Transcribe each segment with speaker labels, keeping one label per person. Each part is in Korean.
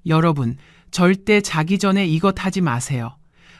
Speaker 1: 여러분, 절대 자기 전에 이것 하지 마세요.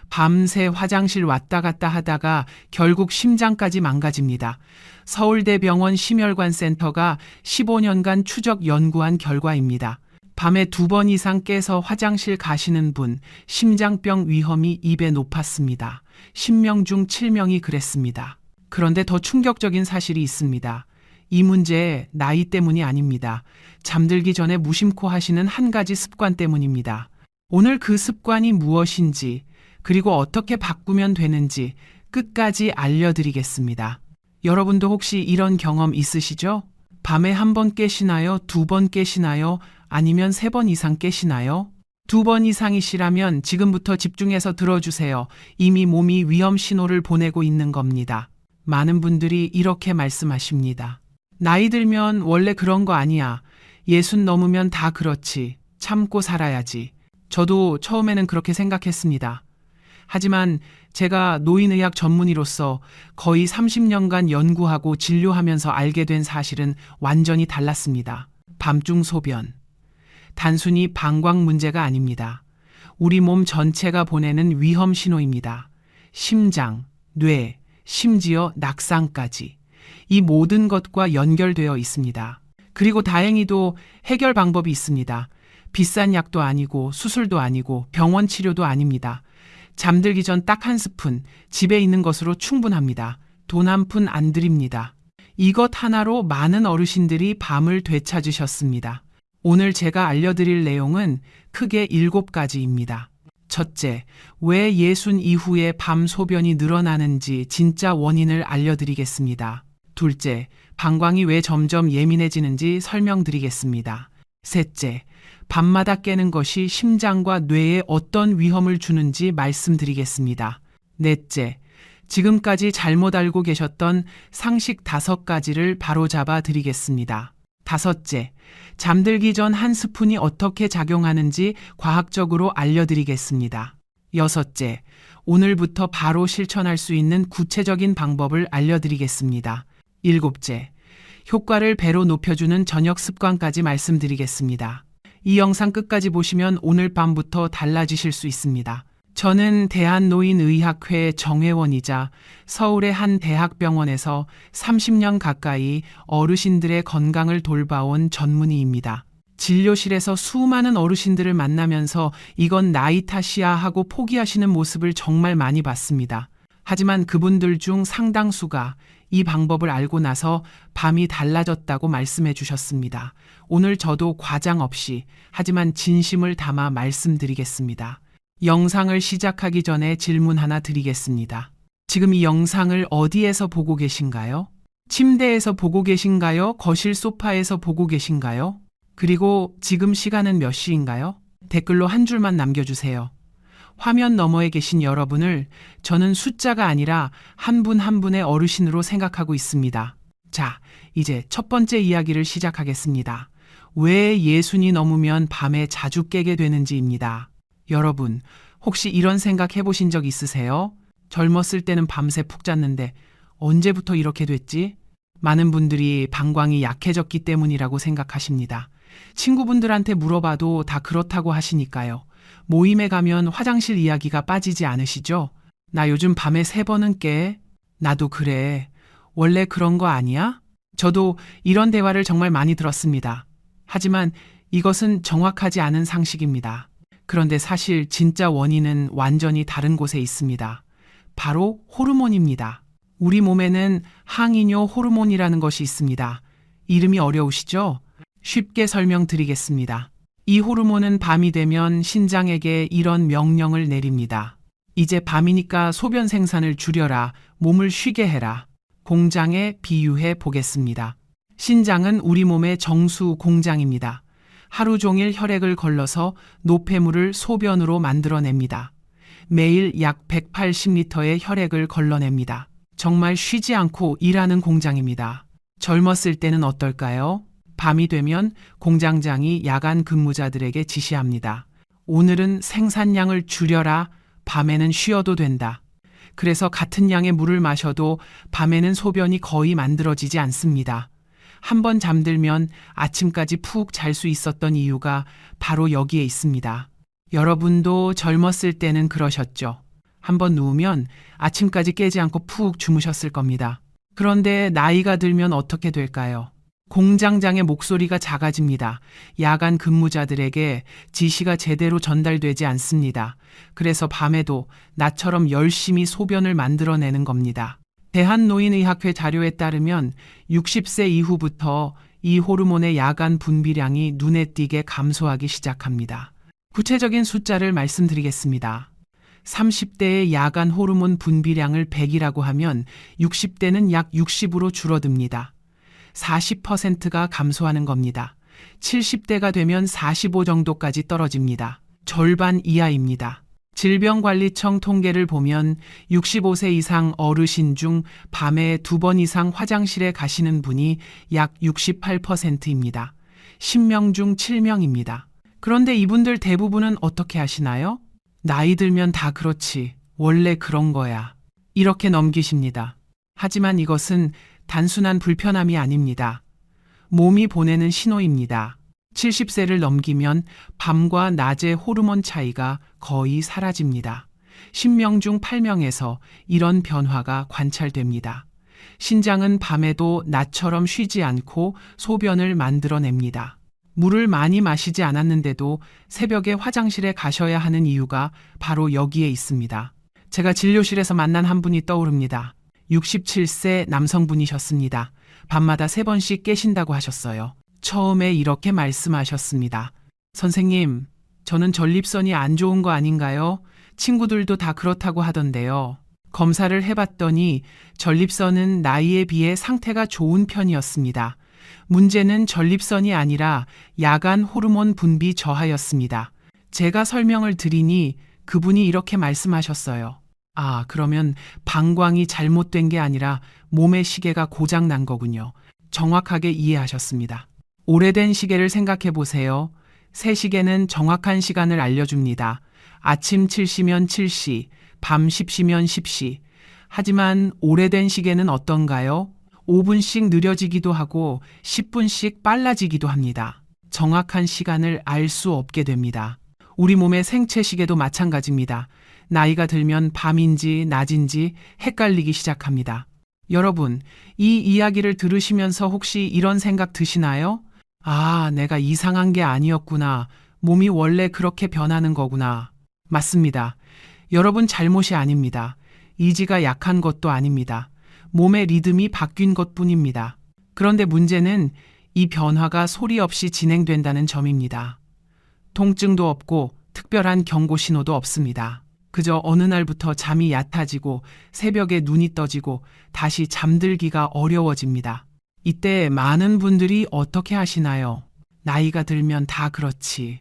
Speaker 1: 밤새 화장실 왔다 갔다 하다가 결국 심장까지 망가집니다. 서울대병원 심혈관센터가 15년간 추적 연구한 결과입니다. 밤에 2번 이상 깨서 화장실 가시는 분, 심장병 위험이 2배 높았습니다. 10명 중 7명이 그랬습니다. 그런데 더 충격적인 사실이 있습니다. 이 문제 나이 때문이 아닙니다. 잠들기 전에 무심코 하시는 한 가지 습관 때문입니다. 오늘 그 습관이 무엇인지, 그리고 어떻게 바꾸면 되는지 끝까지 알려드리겠습니다. 여러분도 혹시 이런 경험 있으시죠? 밤에 1번 깨시나요? 2번 깨시나요? 아니면 3번 이상 깨시나요? 2번 이상이시라면 지금부터 집중해서 들어주세요. 이미 몸이 위험 신호를 보내고 있는 겁니다. 많은 분들이 이렇게 말씀하십니다. 나이 들면 원래 그런 거 아니야. 60 넘으면 다 그렇지. 참고 살아야지. 저도 처음에는 그렇게 생각했습니다. 하지만 제가 노인의학 전문의로서 거의 30년간 연구하고 진료하면서 알게 된 사실은 완전히 달랐습니다. 밤중 소변. 단순히 방광 문제가 아닙니다. 우리 몸 전체가 보내는 위험 신호입니다. 심장, 뇌, 심지어 낙상까지. 이 모든 것과 연결되어 있습니다. 그리고 다행히도 해결 방법이 있습니다. 비싼 약도 아니고 수술도 아니고 병원 치료도 아닙니다. 잠들기 전 딱 1스푼, 집에 있는 것으로 충분합니다. 돈 1푼 안 드립니다. 이것 하나로 많은 어르신들이 밤을 되찾으셨습니다. 오늘 제가 알려드릴 내용은 크게 7가지입니다. 첫째, 왜 60 이후에 밤 소변이 늘어나는지 진짜 원인을 알려드리겠습니다. 둘째, 방광이 왜 점점 예민해지는지 설명드리겠습니다. 셋째, 밤마다 깨는 것이 심장과 뇌에 어떤 위험을 주는지 말씀드리겠습니다. 넷째, 지금까지 잘못 알고 계셨던 상식 5가지를 바로잡아 드리겠습니다. 다섯째, 잠들기 전 1스푼이 어떻게 작용하는지 과학적으로 알려드리겠습니다. 여섯째, 오늘부터 바로 실천할 수 있는 구체적인 방법을 알려드리겠습니다. 일곱째, 효과를 배로 높여주는 저녁 습관까지 말씀드리겠습니다. 이 영상 끝까지 보시면 오늘 밤부터 달라지실 수 있습니다. 저는 대한노인의학회 정회원이자 서울의 한 대학병원에서 30년 가까이 어르신들의 건강을 돌봐온 전문의입니다. 진료실에서 수많은 어르신들을 만나면서 이건 나이 탓이야 하고 포기하시는 모습을 정말 많이 봤습니다. 하지만 그분들 중 상당수가 이 방법을 알고 나서 밤이 달라졌다고 말씀해 주셨습니다. 오늘 저도 과장 없이 하지만 진심을 담아 말씀드리겠습니다. 영상을 시작하기 전에 질문 하나 드리겠습니다. 지금 이 영상을 어디에서 보고 계신가요? 침대에서 보고 계신가요? 거실 소파에서 보고 계신가요? 그리고 지금 시간은 몇 시인가요? 댓글로 한 줄만 남겨주세요. 화면 너머에 계신 여러분을 저는 숫자가 아니라 한 분 한 분의 어르신으로 생각하고 있습니다. 자, 이제 첫 번째 이야기를 시작하겠습니다. 왜 60이 넘으면 밤에 자주 깨게 되는지입니다. 여러분, 혹시 이런 생각 해보신 적 있으세요? 젊었을 때는 밤새 푹 잤는데 언제부터 이렇게 됐지? 많은 분들이 방광이 약해졌기 때문이라고 생각하십니다. 친구분들한테 물어봐도 다 그렇다고 하시니까요. 모임에 가면 화장실 이야기가 빠지지 않으시죠? 나 요즘 밤에 3번은 깨. 나도 그래. 원래 그런 거 아니야? 저도 이런 대화를 정말 많이 들었습니다. 하지만 이것은 정확하지 않은 상식입니다. 그런데 사실 진짜 원인은 완전히 다른 곳에 있습니다. 바로 호르몬입니다. 우리 몸에는 항이뇨 호르몬이라는 것이 있습니다. 이름이 어려우시죠? 쉽게 설명드리겠습니다. 이 호르몬은 밤이 되면 신장에게 이런 명령을 내립니다. 이제 밤이니까 소변 생산을 줄여라, 몸을 쉬게 해라. 공장에 비유해 보겠습니다. 신장은 우리 몸의 정수 공장입니다. 하루 종일 혈액을 걸러서 노폐물을 소변으로 만들어냅니다. 매일 약 180리터의 혈액을 걸러냅니다. 정말 쉬지 않고 일하는 공장입니다. 젊었을 때는 어떨까요? 밤이 되면 공장장이 야간 근무자들에게 지시합니다. 오늘은 생산량을 줄여라. 밤에는 쉬어도 된다. 그래서 같은 양의 물을 마셔도 밤에는 소변이 거의 만들어지지 않습니다. 한번 잠들면 아침까지 푹 잘 수 있었던 이유가 바로 여기에 있습니다. 여러분도 젊었을 때는 그러셨죠. 한번 누우면 아침까지 깨지 않고 푹 주무셨을 겁니다. 그런데 나이가 들면 어떻게 될까요? 공장장의 목소리가 작아집니다. 야간 근무자들에게 지시가 제대로 전달되지 않습니다. 그래서 밤에도 나처럼 열심히 소변을 만들어내는 겁니다. 대한노인의학회 자료에 따르면 60세 이후부터 이 호르몬의 야간 분비량이 눈에 띄게 감소하기 시작합니다. 구체적인 숫자를 말씀드리겠습니다. 30대의 야간 호르몬 분비량을 100이라고 하면 60대는 약 60으로 줄어듭니다. 40%가 감소하는 겁니다. 70대가 되면 45 정도까지 떨어집니다. 절반 이하입니다. 질병관리청 통계를 보면 65세 이상 어르신 중 밤에 2번 이상 화장실에 가시는 분이 약 68%입니다. 10명 중 7명입니다. 그런데 이분들 대부분은 어떻게 하시나요? 나이 들면 다 그렇지. 원래 그런 거야. 이렇게 넘기십니다. 하지만 이것은 단순한 불편함이 아닙니다. 몸이 보내는 신호입니다. 70세를 넘기면 밤과 낮의 호르몬 차이가 거의 사라집니다. 10명 중 8명에서 이런 변화가 관찰됩니다. 신장은 밤에도 낮처럼 쉬지 않고 소변을 만들어냅니다. 물을 많이 마시지 않았는데도 새벽에 화장실에 가셔야 하는 이유가 바로 여기에 있습니다. 제가 진료실에서 만난 한 분이 떠오릅니다. 67세 남성분이셨습니다. 밤마다 3번씩 깨신다고 하셨어요. 처음에 이렇게 말씀하셨습니다. 선생님, 저는 전립선이 안 좋은 거 아닌가요? 친구들도 다 그렇다고 하던데요. 검사를 해봤더니 전립선은 나이에 비해 상태가 좋은 편이었습니다. 문제는 전립선이 아니라 야간 호르몬 분비 저하였습니다. 제가 설명을 드리니 그분이 이렇게 말씀하셨어요. 아, 그러면 방광이 잘못된 게 아니라 몸의 시계가 고장 난 거군요. 정확하게 이해하셨습니다. 오래된 시계를 생각해 보세요. 새 시계는 정확한 시간을 알려줍니다. 아침 7시면 7시, 밤 10시면 10시. 하지만 오래된 시계는 어떤가요? 5분씩 느려지기도 하고 10분씩 빨라지기도 합니다. 정확한 시간을 알 수 없게 됩니다. 우리 몸의 생체 시계도 마찬가지입니다. 나이가 들면 밤인지 낮인지 헷갈리기 시작합니다. 여러분, 이 이야기를 들으시면서 혹시 이런 생각 드시나요? 아, 내가 이상한 게 아니었구나. 몸이 원래 그렇게 변하는 거구나. 맞습니다. 여러분 잘못이 아닙니다. 의지가 약한 것도 아닙니다. 몸의 리듬이 바뀐 것뿐입니다. 그런데 문제는 이 변화가 소리 없이 진행된다는 점입니다. 통증도 없고 특별한 경고 신호도 없습니다. 그저 어느 날부터 잠이 얕아지고 새벽에 눈이 떠지고 다시 잠들기가 어려워집니다. 이때 많은 분들이 어떻게 하시나요? 나이가 들면 다 그렇지.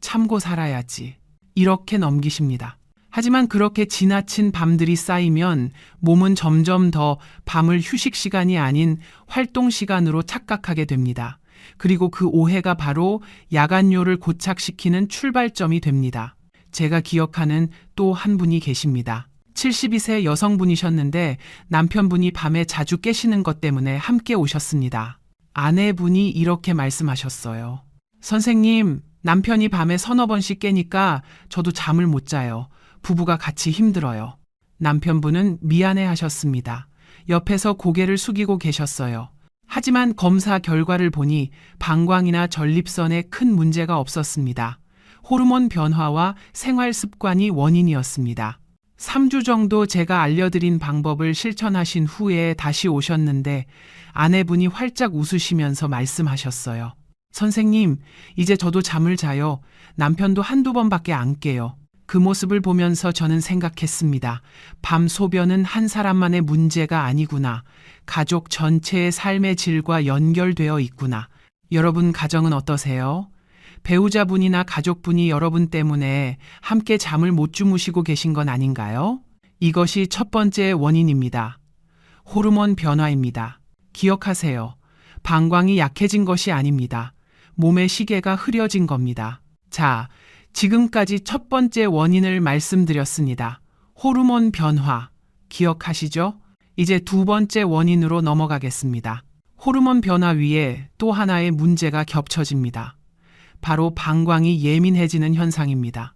Speaker 1: 참고 살아야지. 이렇게 넘기십니다. 하지만 그렇게 지나친 밤들이 쌓이면 몸은 점점 더 밤을 휴식 시간이 아닌 활동 시간으로 착각하게 됩니다. 그리고 그 오해가 바로 야간뇨를 고착시키는 출발점이 됩니다. 제가 기억하는 또 한 분이 계십니다. 72세 여성분이셨는데 남편분이 밤에 자주 깨시는 것 때문에 함께 오셨습니다. 아내분이 이렇게 말씀하셨어요. 선생님, 남편이 밤에 3-4번씩 깨니까 저도 잠을 못 자요. 부부가 같이 힘들어요. 남편분은 미안해 하셨습니다. 옆에서 고개를 숙이고 계셨어요. 하지만 검사 결과를 보니 방광이나 전립선에 큰 문제가 없었습니다. 호르몬 변화와 생활 습관이 원인이었습니다. 3주 정도 제가 알려드린 방법을 실천하신 후에 다시 오셨는데 아내분이 활짝 웃으시면서 말씀하셨어요. 선생님, 이제 저도 잠을 자요. 남편도 1-2번밖에 안 깨요. 그 모습을 보면서 저는 생각했습니다. 밤 소변은 한 사람만의 문제가 아니구나. 가족 전체의 삶의 질과 연결되어 있구나. 여러분 가정은 어떠세요? 배우자분이나 가족분이 여러분 때문에 함께 잠을 못 주무시고 계신 건 아닌가요? 이것이 첫 번째 원인입니다. 호르몬 변화입니다. 기억하세요. 방광이 약해진 것이 아닙니다. 몸의 시계가 흐려진 겁니다. 자, 지금까지 첫 번째 원인을 말씀드렸습니다. 호르몬 변화. 기억하시죠? 이제 두 번째 원인으로 넘어가겠습니다. 호르몬 변화 위에 또 하나의 문제가 겹쳐집니다. 바로 방광이 예민해지는 현상입니다.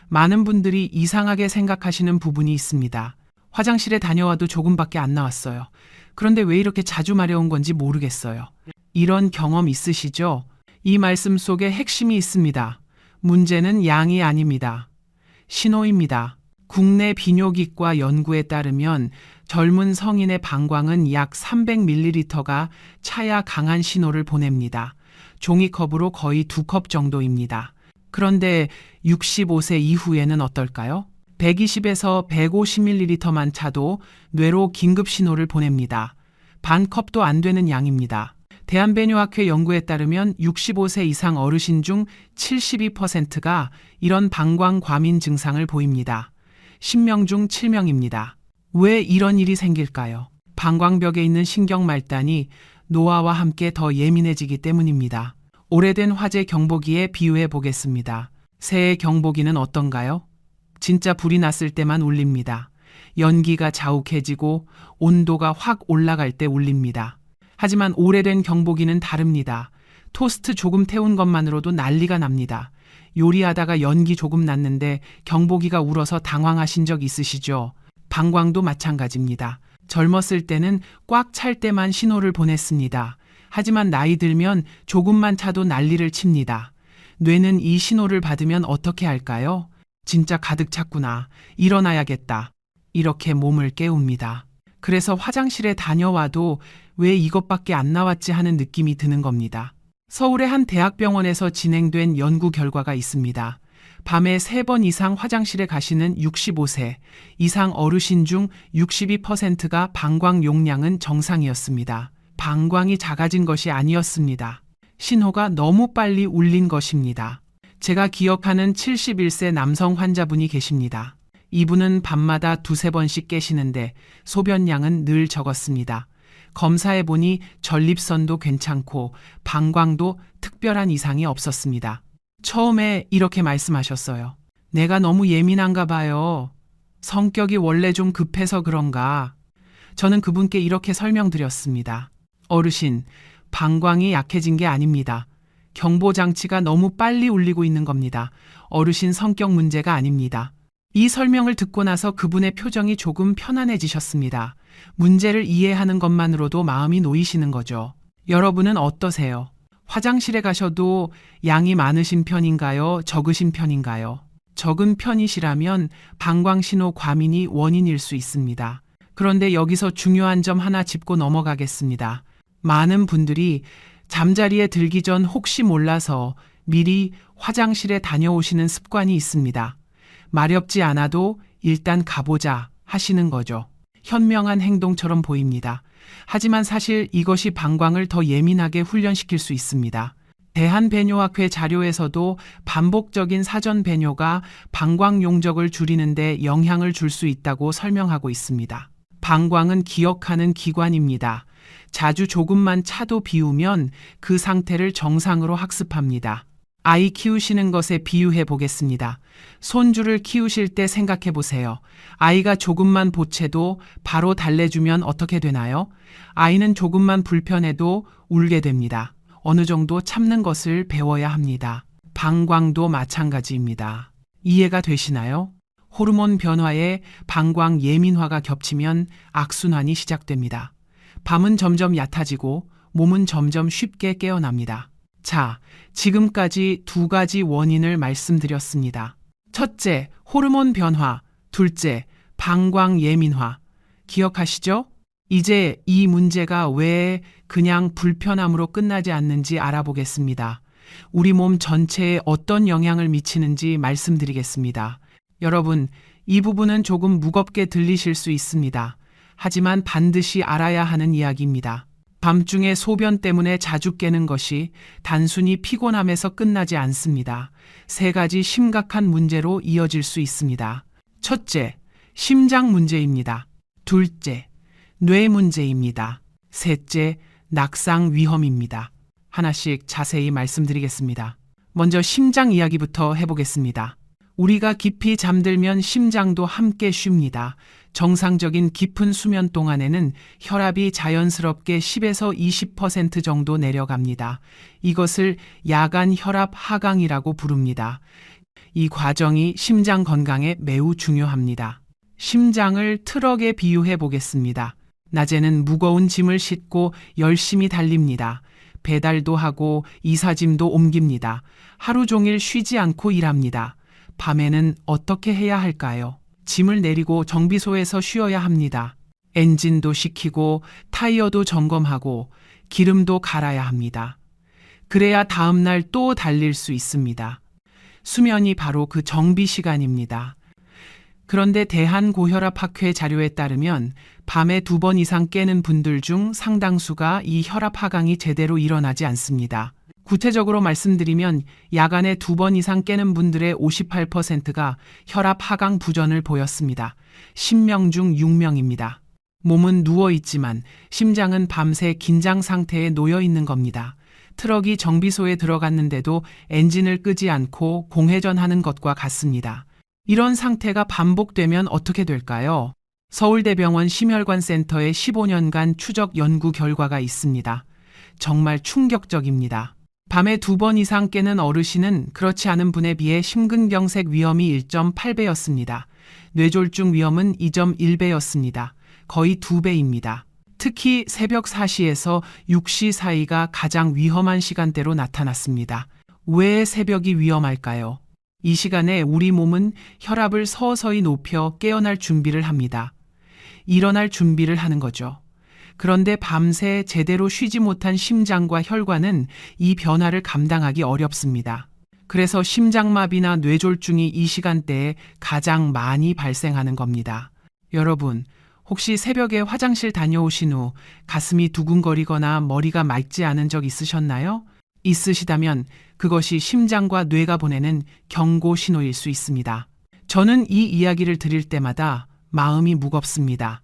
Speaker 1: 많은 분들이 이상하게 생각하시는 부분이 있습니다. 화장실에 다녀와도 조금밖에 안 나왔어요. 그런데 왜 이렇게 자주 마려운 건지 모르겠어요. 이런 경험 있으시죠? 이 말씀 속에 핵심이 있습니다. 문제는 양이 아닙니다. 신호입니다. 국내 비뇨기과 연구에 따르면 젊은 성인의 방광은 약 300ml가 차야 강한 신호를 보냅니다. 종이컵으로 거의 2컵 정도입니다. 그런데 65세 이후에는 어떨까요? 120에서 150ml만 차도 뇌로 긴급 신호를 보냅니다. 반 컵도 안 되는 양입니다. 대한배뇨학회 연구에 따르면 65세 이상 어르신 중 72%가 이런 방광 과민 증상을 보입니다. 10명 중 7명입니다. 왜 이런 일이 생길까요? 방광벽에 있는 신경 말단이 노화와 함께 더 예민해지기 때문입니다. 오래된 화재 경보기에 비유해 보겠습니다. 새의 경보기는 어떤가요? 진짜 불이 났을 때만 울립니다. 연기가 자욱해지고 온도가 확 올라갈 때 울립니다. 하지만 오래된 경보기는 다릅니다. 토스트 조금 태운 것만으로도 난리가 납니다. 요리하다가 연기 조금 났는데 경보기가 울어서 당황하신 적 있으시죠? 방광도 마찬가지입니다. 젊었을 때는 꽉 찰 때만 신호를 보냈습니다. 하지만 나이 들면 조금만 차도 난리를 칩니다. 뇌는 이 신호를 받으면 어떻게 할까요? 진짜 가득 찼구나. 일어나야겠다. 이렇게 몸을 깨웁니다. 그래서 화장실에 다녀와도 왜 이것밖에 안 나왔지 하는 느낌이 드는 겁니다. 서울의 한 대학병원에서 진행된 연구 결과가 있습니다. 밤에 3번 이상 화장실에 가시는 65세 이상 어르신 중 62%가 방광 용량은 정상이었습니다. 방광이 작아진 것이 아니었습니다. 신호가 너무 빨리 울린 것입니다. 제가 기억하는 71세 남성 환자분이 계십니다. 이분은 밤마다 2-3번씩 깨시는데 소변량은 늘 적었습니다. 검사해보니 전립선도 괜찮고 방광도 특별한 이상이 없었습니다. 처음에 이렇게 말씀하셨어요. 내가 너무 예민한가 봐요. 성격이 원래 좀 급해서 그런가. 저는 그분께 이렇게 설명드렸습니다. 어르신, 방광이 약해진 게 아닙니다. 경보장치가 너무 빨리 울리고 있는 겁니다. 어르신 성격 문제가 아닙니다. 이 설명을 듣고 나서 그분의 표정이 조금 편안해지셨습니다. 문제를 이해하는 것만으로도 마음이 놓이시는 거죠. 여러분은 어떠세요? 화장실에 가셔도 양이 많으신 편인가요? 적으신 편인가요? 적은 편이시라면 방광신호 과민이 원인일 수 있습니다. 그런데 여기서 중요한 점 하나 짚고 넘어가겠습니다. 많은 분들이 잠자리에 들기 전 혹시 몰라서 미리 화장실에 다녀오시는 습관이 있습니다. 마렵지 않아도 일단 가보자 하시는 거죠. 현명한 행동처럼 보입니다. 하지만 사실 이것이 방광을 더 예민하게 훈련시킬 수 있습니다. 대한배뇨학회 자료에서도 반복적인 사전 배뇨가 방광 용적을 줄이는 데 영향을 줄 수 있다고 설명하고 있습니다. 방광은 기억하는 기관입니다. 자주 조금만 차도 비우면 그 상태를 정상으로 학습합니다. 아이 키우시는 것에 비유해 보겠습니다. 손주를 키우실 때 생각해 보세요. 아이가 조금만 보채도 바로 달래주면 어떻게 되나요? 아이는 조금만 불편해도 울게 됩니다. 어느 정도 참는 것을 배워야 합니다. 방광도 마찬가지입니다. 이해가 되시나요? 호르몬 변화에 방광 예민화가 겹치면 악순환이 시작됩니다. 밤은 점점 얕아지고 몸은 점점 쉽게 깨어납니다. 자, 지금까지 2가지 원인을 말씀드렸습니다. 첫째, 호르몬 변화. 둘째, 방광 예민화. 기억하시죠? 이제 이 문제가 왜 그냥 불편함으로 끝나지 않는지 알아보겠습니다. 우리 몸 전체에 어떤 영향을 미치는지 말씀드리겠습니다. 여러분, 이 부분은 조금 무겁게 들리실 수 있습니다. 하지만 반드시 알아야 하는 이야기입니다. 밤중에 소변 때문에 자주 깨는 것이 단순히 피곤함에서 끝나지 않습니다. 3가지 심각한 문제로 이어질 수 있습니다. 첫째, 심장 문제입니다. 둘째, 뇌 문제입니다. 셋째, 낙상 위험입니다. 하나씩 자세히 말씀드리겠습니다. 먼저 심장 이야기부터 해보겠습니다. 우리가 깊이 잠들면 심장도 함께 쉽니다. 정상적인 깊은 수면 동안에는 혈압이 자연스럽게 10에서 20% 정도 내려갑니다. 이것을 야간 혈압 하강이라고 부릅니다. 이 과정이 심장 건강에 매우 중요합니다. 심장을 트럭에 비유해 보겠습니다. 낮에는 무거운 짐을 싣고 열심히 달립니다. 배달도 하고 이사짐도 옮깁니다. 하루 종일 쉬지 않고 일합니다. 밤에는 어떻게 해야 할까요? 짐을 내리고 정비소에서 쉬어야 합니다. 엔진도 식히고 타이어도 점검하고 기름도 갈아야 합니다. 그래야 다음날 또 달릴 수 있습니다. 수면이 바로 그 정비 시간입니다. 그런데 대한고혈압학회 자료에 따르면 밤에 2번 이상 깨는 분들 중 상당수가 이 혈압 하강이 제대로 일어나지 않습니다. 구체적으로 말씀드리면 야간에 2번 이상 깨는 분들의 58%가 혈압 하강 부전을 보였습니다. 10명 중 6명입니다. 몸은 누워있지만 심장은 밤새 긴장 상태에 놓여 있는 겁니다. 트럭이 정비소에 들어갔는데도 엔진을 끄지 않고 공회전하는 것과 같습니다. 이런 상태가 반복되면 어떻게 될까요? 서울대병원 심혈관센터의 15년간 추적 연구 결과가 있습니다. 정말 충격적입니다. 밤에 2번 이상 깨는 어르신은 그렇지 않은 분에 비해 심근경색 위험이 1.8배였습니다. 뇌졸중 위험은 2.1배였습니다. 거의 2배입니다. 특히 새벽 4시에서 6시 사이가 가장 위험한 시간대로 나타났습니다. 왜 새벽이 위험할까요? 이 시간에 우리 몸은 혈압을 서서히 높여 깨어날 준비를 합니다. 일어날 준비를 하는 거죠. 그런데 밤새 제대로 쉬지 못한 심장과 혈관은 이 변화를 감당하기 어렵습니다. 그래서 심장마비나 뇌졸중이 이 시간대에 가장 많이 발생하는 겁니다. 여러분, 혹시 새벽에 화장실 다녀오신 후 가슴이 두근거리거나 머리가 맑지 않은 적 있으셨나요? 있으시다면 그것이 심장과 뇌가 보내는 경고 신호일 수 있습니다. 저는 이 이야기를 드릴 때마다 마음이 무겁습니다.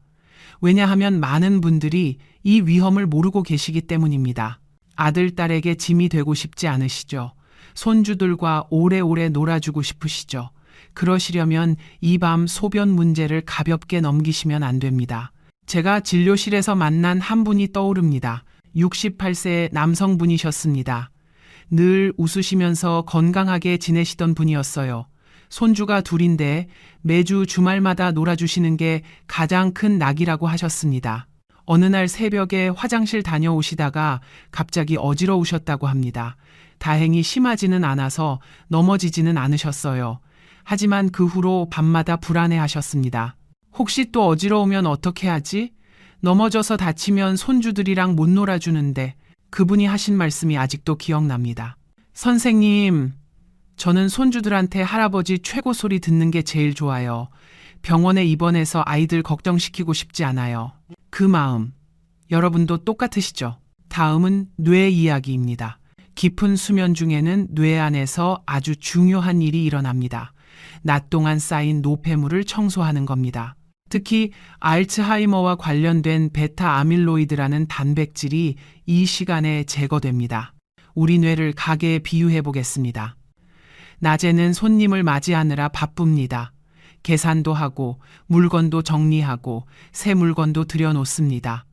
Speaker 1: 왜냐하면 많은 분들이 이 위험을 모르고 계시기 때문입니다. 아들, 딸에게 짐이 되고 싶지 않으시죠? 손주들과 오래오래 놀아주고 싶으시죠? 그러시려면 이 밤 소변 문제를 가볍게 넘기시면 안 됩니다. 제가 진료실에서 만난 한 분이 떠오릅니다. 68세의 남성분이셨습니다. 늘 웃으시면서 건강하게 지내시던 분이었어요. 손주가 둘인데 매주 주말마다 놀아주시는 게 가장 큰 낙이라고 하셨습니다. 어느 날 새벽에 화장실 다녀오시다가 갑자기 어지러우셨다고 합니다. 다행히 심하지는 않아서 넘어지지는 않으셨어요. 하지만 그 후로 밤마다 불안해하셨습니다. 혹시 또 어지러우면 어떻게 하지? 넘어져서 다치면 손주들이랑 못 놀아주는데. 그분이 하신 말씀이 아직도 기억납니다. 선생님, 저는 손주들한테 할아버지 최고 소리 듣는 게 제일 좋아요. 병원에 입원해서 아이들 걱정시키고 싶지 않아요. 그 마음, 여러분도 똑같으시죠? 다음은 뇌 이야기입니다. 깊은 수면 중에는 뇌 안에서 아주 중요한 일이 일어납니다. 낮 동안 쌓인 노폐물을 청소하는 겁니다. 특히 알츠하이머와 관련된 베타 아밀로이드라는 단백질이 이 시간에 제거됩니다. 우리 뇌를 가게에 비유해 보겠습니다. 낮에는 손님을 맞이하느라 바쁩니다. 계산도 하고 물건도 정리하고 새 물건도 들여놓습니다.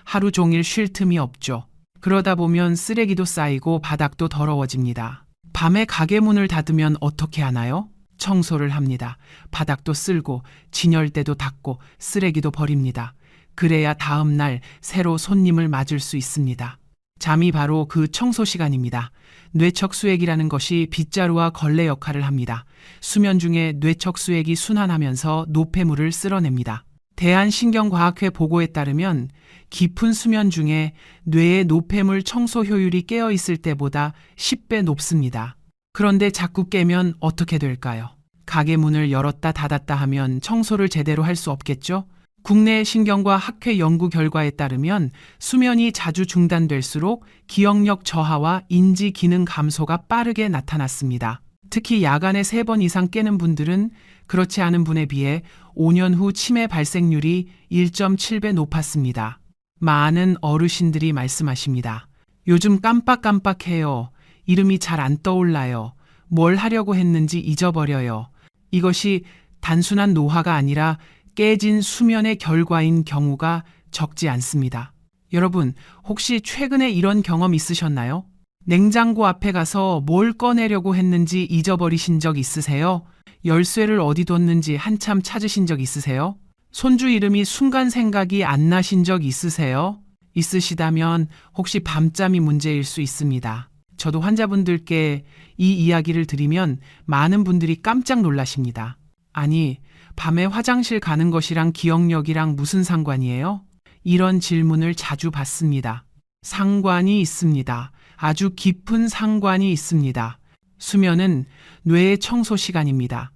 Speaker 1: 하루 종일 쉴 틈이 없죠. 그러다 보면 쓰레기도 쌓이고 바닥도 더러워집니다. 밤에 가게 문을 닫으면 어떻게 하나요? 청소를 합니다. 바닥도 쓸고 진열대도 닦고 쓰레기도 버립니다. 그래야 다음 날 새로 손님을 맞을 수 있습니다. 잠이 바로 그 청소 시간입니다. 뇌척 수액이라는 것이 빗자루와 걸레 역할을 합니다. 수면 중에 뇌척 수액이 순환하면서 노폐물을 쓸어냅니다. 대한신경과학회 보고에 따르면 깊은 수면 중에 뇌의 노폐물 청소 효율이 깨어 있을 때보다 10배 높습니다. 그런데 자꾸 깨면 어떻게 될까요? 가게 문을 열었다 닫았다 하면 청소를 제대로 할 수 없겠죠? 국내 신경과 학회 연구 결과에 따르면 수면이 자주 중단될수록 기억력 저하와 인지 기능 감소가 빠르게 나타났습니다. 특히 야간에 3번 이상 깨는 분들은 그렇지 않은 분에 비해 5년 후 치매 발생률이 1.7배 높았습니다. 많은 어르신들이 말씀하십니다. 요즘 깜빡깜빡해요. 이름이 잘 안 떠올라요. 뭘 하려고 했는지 잊어버려요. 이것이 단순한 노화가 아니라 깨진 수면의 결과인 경우가 적지 않습니다. 여러분, 혹시 최근에 이런 경험 있으셨나요? 냉장고 앞에 가서 뭘 꺼내려고 했는지 잊어버리신 적 있으세요? 열쇠를 어디 뒀는지 한참 찾으신 적 있으세요? 손주 이름이 순간 생각이 안 나신 적 있으세요? 있으시다면 혹시 밤잠이 문제일 수 있습니다. 저도 환자분들께 이 이야기를 드리면 많은 분들이 깜짝 놀라십니다. 아니, 밤에 화장실 가는 것이랑 기억력이랑 무슨 상관이에요? 이런 질문을 자주 받습니다. 상관이 있습니다. 아주 깊은 상관이 있습니다. 수면은 뇌의 청소 시간입니다.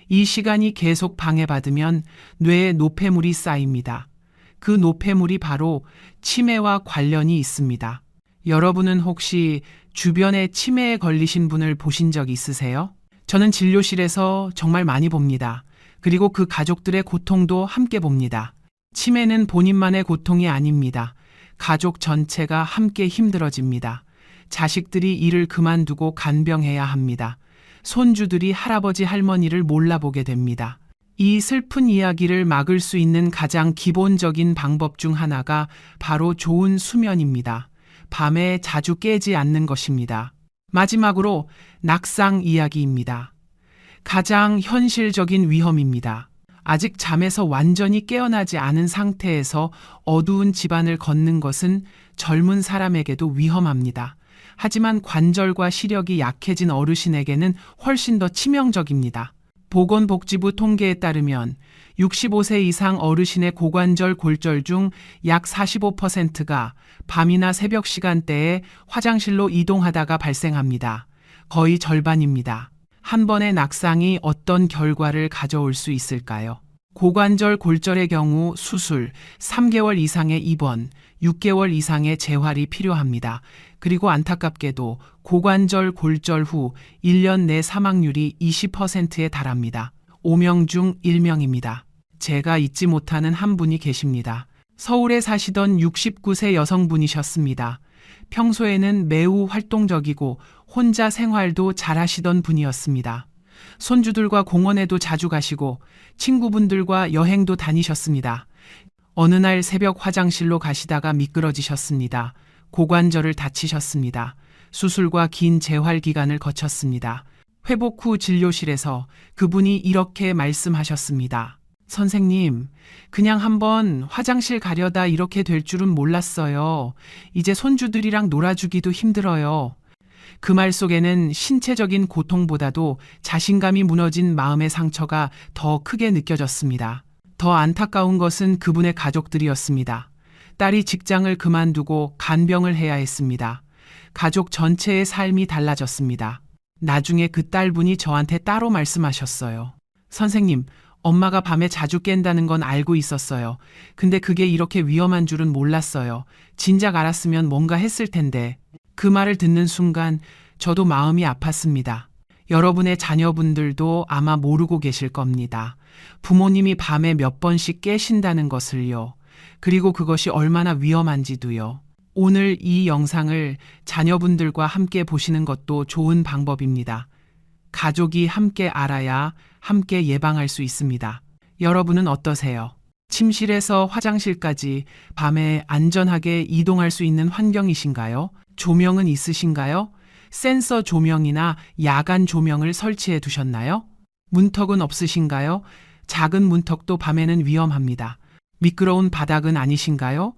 Speaker 1: 이 시간이 계속 방해받으면 뇌에 노폐물이 쌓입니다. 그 노폐물이 바로 치매와 관련이 있습니다. 여러분은 혹시 주변에 치매에 걸리신 분을 보신 적 있으세요? 저는 진료실에서 정말 많이 봅니다. 그리고 그 가족들의 고통도 함께 봅니다. 치매는 본인만의 고통이 아닙니다. 가족 전체가 함께 힘들어집니다. 자식들이 일을 그만두고 간병해야 합니다. 손주들이 할아버지 할머니를 몰라보게 됩니다. 이 슬픈 이야기를 막을 수 있는 가장 기본적인 방법 중 하나가 바로 좋은 수면입니다. 밤에 자주 깨지 않는 것입니다. 마지막으로 낙상 이야기입니다. 가장 현실적인 위험입니다. 아직 잠에서 완전히 깨어나지 않은 상태에서 어두운 집안을 걷는 것은 젊은 사람에게도 위험합니다. 하지만 관절과 시력이 약해진 어르신에게는 훨씬 더 치명적입니다. 보건복지부 통계에 따르면 65세 이상 어르신의 고관절 골절 중 약 45%가 밤이나 새벽 시간대에 화장실로 이동하다가 발생합니다. 거의 절반입니다. 한 번의 낙상이 어떤 결과를 가져올 수 있을까요? 고관절 골절의 경우 수술, 3개월 이상의 입원, 6개월 이상의 재활이 필요합니다. 그리고 안타깝게도 고관절 골절 후 1년 내 사망률이 20%에 달합니다. 5명 중 1명입니다. 제가 잊지 못하는 한 분이 계십니다. 서울에 사시던 69세 여성분이셨습니다. 평소에는 매우 활동적이고 혼자 생활도 잘하시던 분이었습니다. 손주들과 공원에도 자주 가시고 친구분들과 여행도 다니셨습니다. 어느 날 새벽 화장실로 가시다가 미끄러지셨습니다. 고관절을 다치셨습니다. 수술과 긴 재활 기간을 거쳤습니다. 회복 후 진료실에서 그분이 이렇게 말씀하셨습니다. 선생님, 그냥 한번 화장실 가려다 이렇게 될 줄은 몰랐어요. 이제 손주들이랑 놀아주기도 힘들어요. 그 말 속에는 신체적인 고통보다도 자신감이 무너진 마음의 상처가 더 크게 느껴졌습니다. 더 안타까운 것은 그분의 가족들이었습니다. 딸이 직장을 그만두고 간병을 해야 했습니다. 가족 전체의 삶이 달라졌습니다. 나중에 그 딸분이 저한테 따로 말씀하셨어요. 선생님, 엄마가 밤에 자주 깬다는 건 알고 있었어요. 근데 그게 이렇게 위험한 줄은 몰랐어요. 진작 알았으면 뭔가 했을 텐데. 그 말을 듣는 순간 저도 마음이 아팠습니다. 여러분의 자녀분들도 아마 모르고 계실 겁니다. 부모님이 밤에 몇 번씩 깨신다는 것을요. 그리고 그것이 얼마나 위험한지도요. 오늘 이 영상을 자녀분들과 함께 보시는 것도 좋은 방법입니다. 가족이 함께 알아야 함께 예방할 수 있습니다. 여러분은 어떠세요? 침실에서 화장실까지 밤에 안전하게 이동할 수 있는 환경이신가요? 조명은 있으신가요? 센서 조명이나 야간 조명을 설치해 두셨나요? 문턱은 없으신가요? 작은 문턱도 밤에는 위험합니다. 미끄러운 바닥은 아니신가요?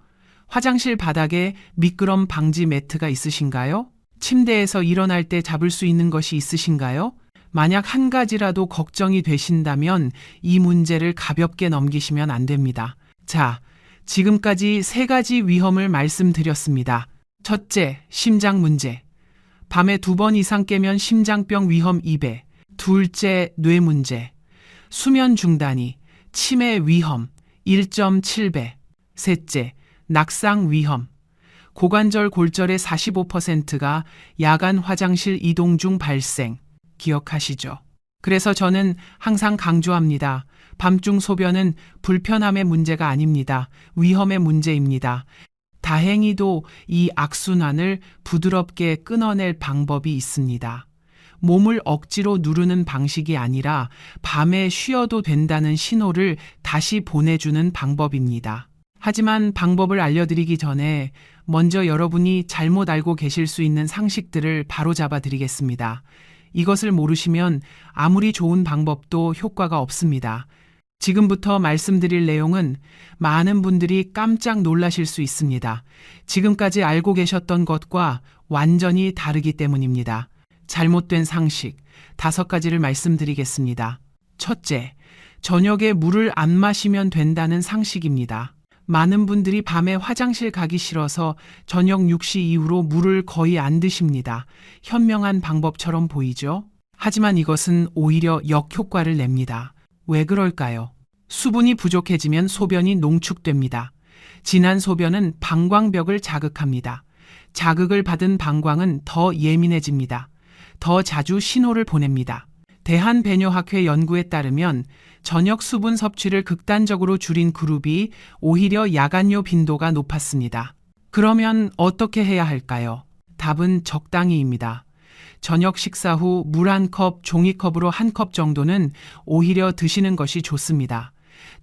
Speaker 1: 화장실 바닥에 미끄럼 방지 매트가 있으신가요? 침대에서 일어날 때 잡을 수 있는 것이 있으신가요? 만약 한 가지라도 걱정이 되신다면 이 문제를 가볍게 넘기시면 안 됩니다. 자, 지금까지 3가지 위험을 말씀드렸습니다. 첫째, 심장 문제. 밤에 2번 이상 깨면 심장병 위험 2배. 둘째, 뇌 문제. 수면 중단이, 치매 위험 1.7배. 셋째, 낙상 위험. 고관절 골절의 45%가 야간 화장실 이동 중 발생. 기억하시죠? 그래서 저는 항상 강조합니다. 밤중 소변은 불편함의 문제가 아닙니다. 위험의 문제입니다. 다행히도 이 악순환을 부드럽게 끊어낼 방법이 있습니다. 몸을 억지로 누르는 방식이 아니라 밤에 쉬어도 된다는 신호를 다시 보내주는 방법입니다. 하지만 방법을 알려드리기 전에 먼저 여러분이 잘못 알고 계실 수 있는 상식들을 바로잡아 드리겠습니다. 이것을 모르시면 아무리 좋은 방법도 효과가 없습니다. 지금부터 말씀드릴 내용은 많은 분들이 깜짝 놀라실 수 있습니다. 지금까지 알고 계셨던 것과 완전히 다르기 때문입니다. 잘못된 상식 5가지를 말씀드리겠습니다. 첫째, 저녁에 물을 안 마시면 된다는 상식입니다. 많은 분들이 밤에 화장실 가기 싫어서 저녁 6시 이후로 물을 거의 안 드십니다. 현명한 방법처럼 보이죠? 하지만 이것은 오히려 역효과를 냅니다. 왜 그럴까요? 수분이 부족해지면 소변이 농축됩니다. 진한 소변은 방광벽을 자극합니다. 자극을 받은 방광은 더 예민해집니다. 더 자주 신호를 보냅니다. 대한배뇨학회 연구에 따르면 저녁 수분 섭취를 극단적으로 줄인 그룹이 오히려 야간뇨 빈도가 높았습니다. 그러면 어떻게 해야 할까요? 답은 적당히입니다. 저녁 식사 후 물 1컵, 종이컵으로 1컵 정도는 오히려 드시는 것이 좋습니다.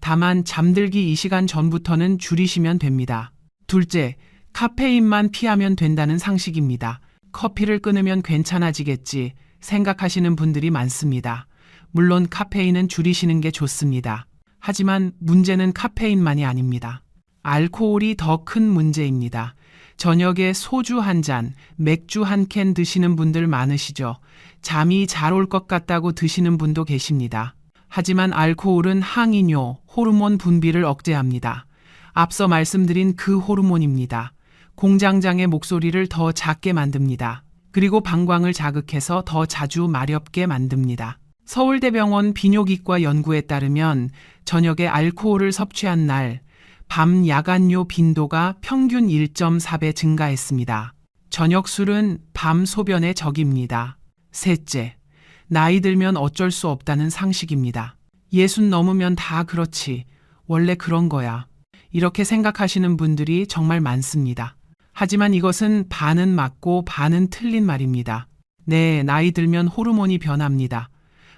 Speaker 1: 다만 잠들기 2시간 전부터는 줄이시면 됩니다. 둘째, 카페인만 피하면 된다는 상식입니다. 커피를 끊으면 괜찮아지겠지 생각하시는 분들이 많습니다. 물론 카페인은 줄이시는 게 좋습니다. 하지만 문제는 카페인만이 아닙니다. 알코올이 더 큰 문제입니다. 저녁에 소주 1잔, 맥주 1캔 드시는 분들 많으시죠? 잠이 잘 올 것 같다고 드시는 분도 계십니다. 하지만 알코올은 항이뇨, 호르몬 분비를 억제합니다. 앞서 말씀드린 그 호르몬입니다. 공장장의 목소리를 더 작게 만듭니다. 그리고 방광을 자극해서 더 자주 마렵게 만듭니다. 서울대병원 비뇨기과 연구에 따르면 저녁에 알코올을 섭취한 날, 밤 야간뇨 빈도가 평균 1.4배 증가했습니다. 저녁 술은 밤 소변의 적입니다. 셋째, 나이 들면 어쩔 수 없다는 상식입니다. 60 넘으면 다 그렇지. 원래 그런 거야. 이렇게 생각하시는 분들이 정말 많습니다. 하지만 이것은 반은 맞고 반은 틀린 말입니다. 네, 나이 들면 호르몬이 변합니다.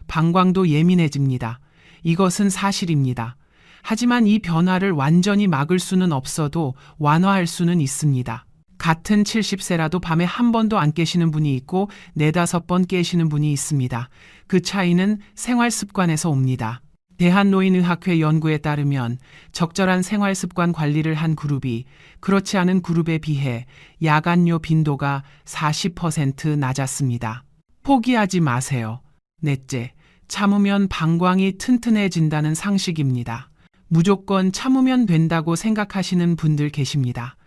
Speaker 1: 방광도 예민해집니다. 이것은 사실입니다. 하지만 이 변화를 완전히 막을 수는 없어도 완화할 수는 있습니다. 같은 70세라도 밤에 한 번도 안 깨시는 분이 있고 4-5번 깨시는 분이 있습니다. 그 차이는 생활 습관에서 옵니다. 대한노인의학회 연구에 따르면 적절한 생활 습관 관리를 한 그룹이 그렇지 않은 그룹에 비해 야간뇨 빈도가 40% 낮았습니다. 포기하지 마세요. 넷째, 참으면 방광이 튼튼해진다는 상식입니다. 무조건 참으면 된다고 생각하시는 분들 계십니다.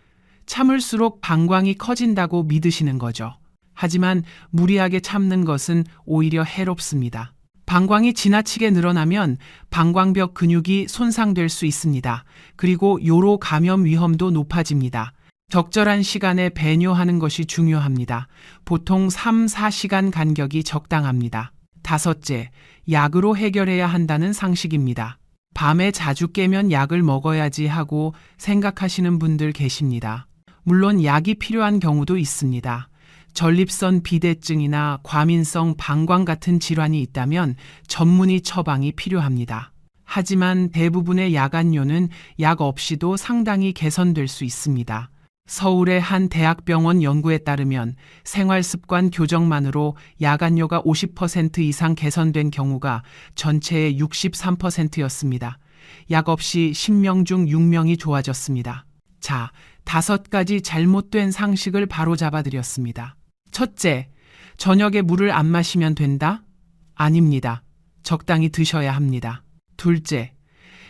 Speaker 1: 참을수록 방광이 커진다고 믿으시는 거죠. 하지만 무리하게 참는 것은 오히려 해롭습니다. 방광이 지나치게 늘어나면 방광벽 근육이 손상될 수 있습니다. 그리고 요로 감염 위험도 높아집니다. 적절한 시간에 배뇨하는 것이 중요합니다. 보통 3-4시간 간격이 적당합니다. 다섯째, 약으로 해결해야 한다는 상식입니다. 밤에 자주 깨면 약을 먹어야지 하고 생각하시는 분들 계십니다. 물론 약이 필요한 경우도 있습니다. 전립선 비대증이나 과민성 방광 같은 질환이 있다면 전문의 처방이 필요합니다. 하지만 대부분의 야간뇨는 약 없이도 상당히 개선될 수 있습니다. 서울의 한 대학병원 연구에 따르면 생활습관 교정만으로 야간뇨가 50% 이상 개선된 경우가 전체의 63%였습니다. 약 없이 10명 중 6명이 좋아졌습니다. 자, 5가지 잘못된 상식을 바로잡아 드렸습니다. 첫째, 저녁에 물을 안 마시면 된다? 아닙니다. 적당히 드셔야 합니다. 둘째,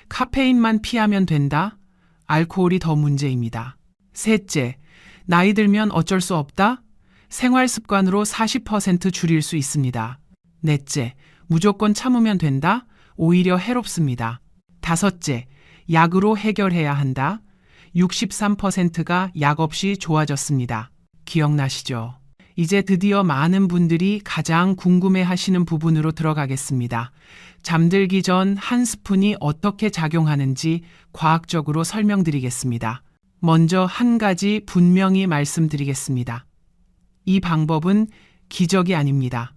Speaker 1: 카페인만 피하면 된다? 알코올이 더 문제입니다. 셋째, 나이 들면 어쩔 수 없다? 생활 습관으로 40% 줄일 수 있습니다. 넷째, 무조건 참으면 된다? 오히려 해롭습니다. 다섯째, 약으로 해결해야 한다? 63%가 약 없이 좋아졌습니다. 기억나시죠? 이제 드디어 많은 분들이 가장 궁금해 하시는 부분으로 들어가겠습니다. 잠들기 전 한 스푼이 어떻게 작용하는지 과학적으로 설명드리겠습니다. 먼저 한 가지 분명히 말씀드리겠습니다. 이 방법은 기적이 아닙니다.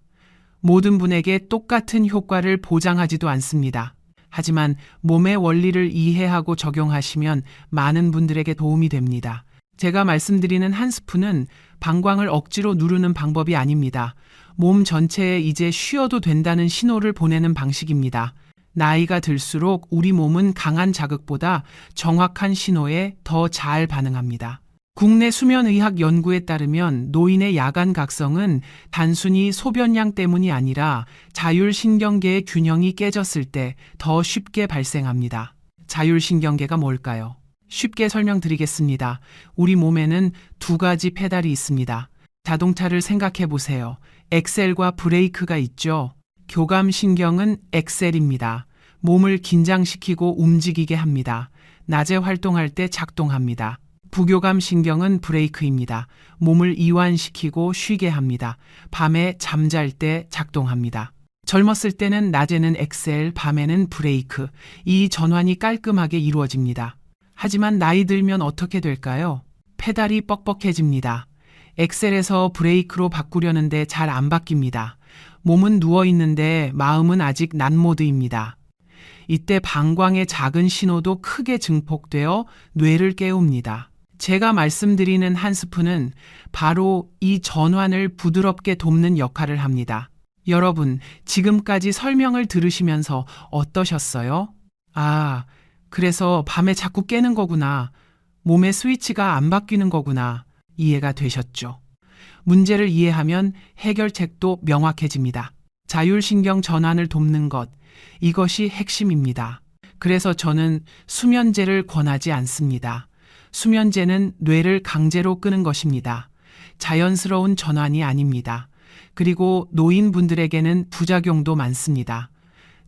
Speaker 1: 모든 분에게 똑같은 효과를 보장하지도 않습니다. 하지만 몸의 원리를 이해하고 적용하시면 많은 분들에게 도움이 됩니다. 제가 말씀드리는 한 스푼은 방광을 억지로 누르는 방법이 아닙니다. 몸 전체에 이제 쉬어도 된다는 신호를 보내는 방식입니다. 나이가 들수록 우리 몸은 강한 자극보다 정확한 신호에 더 잘 반응합니다. 국내 수면의학 연구에 따르면 노인의 야간 각성은 단순히 소변량 때문이 아니라 자율신경계의 균형이 깨졌을 때 더 쉽게 발생합니다. 자율신경계가 뭘까요? 쉽게 설명드리겠습니다. 우리 몸에는 두 가지 페달이 있습니다. 자동차를 생각해 보세요. 엑셀과 브레이크가 있죠. 교감신경은 엑셀입니다. 몸을 긴장시키고 움직이게 합니다. 낮에 활동할 때 작동합니다. 부교감신경은 브레이크입니다. 몸을 이완시키고 쉬게 합니다. 밤에 잠잘 때 작동합니다. 젊었을 때는 낮에는 엑셀, 밤에는 브레이크. 이 전환이 깔끔하게 이루어집니다. 하지만 나이 들면 어떻게 될까요? 페달이 뻑뻑해집니다. 엑셀에서 브레이크로 바꾸려는데 잘 안 바뀝니다. 몸은 누워있는데 마음은 아직 난모드입니다. 이때 방광의 작은 신호도 크게 증폭되어 뇌를 깨웁니다. 제가 말씀드리는 한 스푼은 바로 이 전환을 부드럽게 돕는 역할을 합니다. 여러분, 지금까지 설명을 들으시면서 어떠셨어요? 아, 그래서 밤에 자꾸 깨는 거구나. 몸의 스위치가 안 바뀌는 거구나. 이해가 되셨죠? 문제를 이해하면 해결책도 명확해집니다. 자율신경 전환을 돕는 것, 이것이 핵심입니다. 그래서 저는 수면제를 권하지 않습니다. 수면제는 뇌를 강제로 끄는 것입니다. 자연스러운 전환이 아닙니다. 그리고 노인분들에게는 부작용도 많습니다.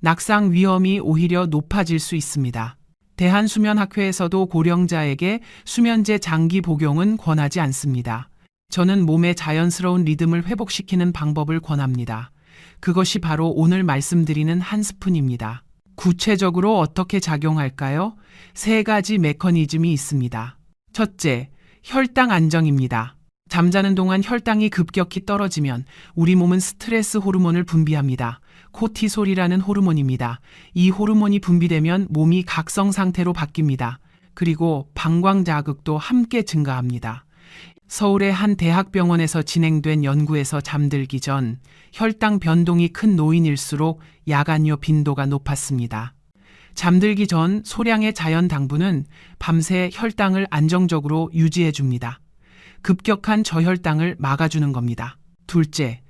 Speaker 1: 낙상 위험이 오히려 높아질 수 있습니다. 대한수면학회에서도 고령자에게 수면제 장기 복용은 권하지 않습니다. 저는 몸의 자연스러운 리듬을 회복시키는 방법을 권합니다. 그것이 바로 오늘 말씀드리는 한 스푼입니다. 구체적으로 어떻게 작용할까요? 세 가지 메커니즘이 있습니다. 첫째, 혈당 안정입니다. 잠자는 동안 혈당이 급격히 떨어지면 우리 몸은 스트레스 호르몬을 분비합니다. 코티솔이라는 호르몬입니다. 이 호르몬이 분비되면 몸이 각성 상태로 바뀝니다. 그리고 방광 자극도 함께 증가합니다. 서울의 한 대학병원에서 진행된 연구에서 잠들기 전 혈당 변동이 큰 노인일수록 야간요 빈도가 높았습니다. 잠들기 전 소량의 자연 당분은 밤새 혈당을 안정적으로 유지해 줍니다. 급격한 저혈당을 막아주는 겁니다. 둘째,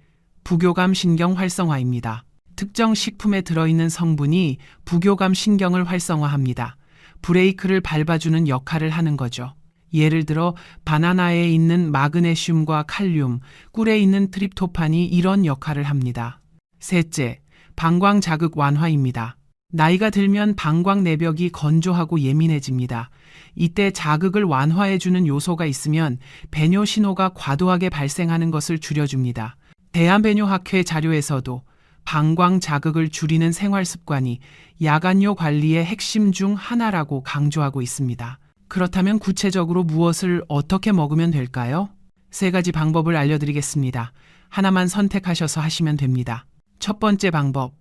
Speaker 1: 부교감 신경 활성화입니다. 특정 식품에 들어있는 성분이 부교감 신경을 활성화합니다. 브레이크를 밟아주는 역할을 하는 거죠. 예를 들어 바나나에 있는 마그네슘과 칼륨, 꿀에 있는 트립토판이 이런 역할을 합니다. 셋째, 방광 자극 완화입니다. 나이가 들면 방광 내벽이 건조하고 예민해집니다. 이때 자극을 완화해주는 요소가 있으면 배뇨 신호가 과도하게 발생하는 것을 줄여줍니다. 대한배뇨학회 자료에서도 방광 자극을 줄이는 생활 습관이 야간요 관리의 핵심 중 하나라고 강조하고 있습니다. 그렇다면 구체적으로 무엇을 어떻게 먹으면 될까요? 세 가지 방법을 알려드리겠습니다. 하나만 선택하셔서 하시면 됩니다. 첫 번째 방법,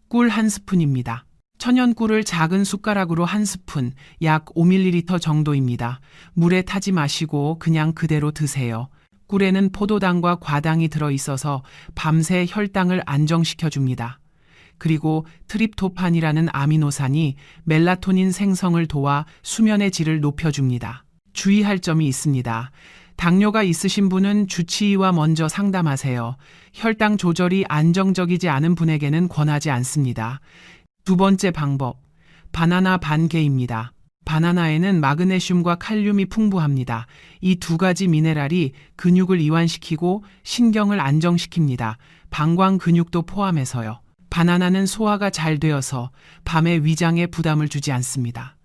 Speaker 1: 꿀 한 스푼입니다. 천연꿀을 작은 숟가락으로 한 스푼, 약 5ml 정도입니다. 물에 타지 마시고 그냥 그대로 드세요. 꿀에는 포도당과 과당이 들어있어서 밤새 혈당을 안정시켜줍니다. 그리고 트립토판이라는 아미노산이 멜라토닌 생성을 도와 수면의 질을 높여줍니다. 주의할 점이 있습니다. 당뇨가 있으신 분은 주치의와 먼저 상담하세요. 혈당 조절이 안정적이지 않은 분에게는 권하지 않습니다. 두 번째 방법, 바나나 반 개입니다. 바나나에는 마그네슘과 칼륨이 풍부합니다. 이 두 가지 미네랄이 근육을 이완시키고 신경을 안정시킵니다. 방광 근육도 포함해서요. 바나나는 소화가 잘 되어서 밤에 위장에 부담을 주지 않습니다.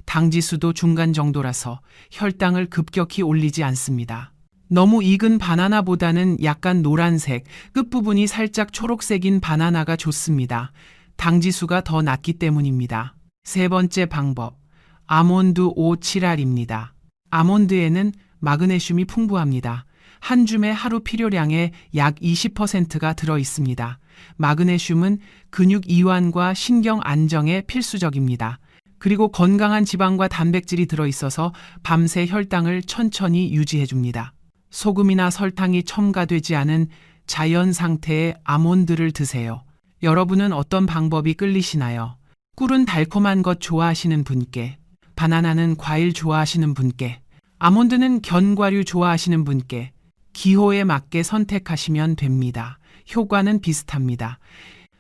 Speaker 1: 당지수도 중간 정도라서 혈당을 급격히 올리지 않습니다. 너무 익은 바나나보다는 약간 노란색, 끝부분이 살짝 초록색인 바나나가 좋습니다. 당지수가 더 낮기 때문입니다. 세 번째 방법, 아몬드 5-7알입니다. 아몬드에는 마그네슘이 풍부합니다. 한 줌의 하루 필요량의 약 20%가 들어 있습니다. 마그네슘은 근육 이완과 신경 안정에 필수적입니다. 그리고 건강한 지방과 단백질이 들어 있어서 밤새 혈당을 천천히 유지해 줍니다. 소금이나 설탕이 첨가되지 않은 자연 상태의 아몬드를 드세요. 여러분은 어떤 방법이 끌리시나요? 꿀은 달콤한 것 좋아하시는 분께, 바나나는 과일 좋아하시는 분께, 아몬드는 견과류 좋아하시는 분께 기호에 맞게 선택하시면 됩니다. 효과는 비슷합니다.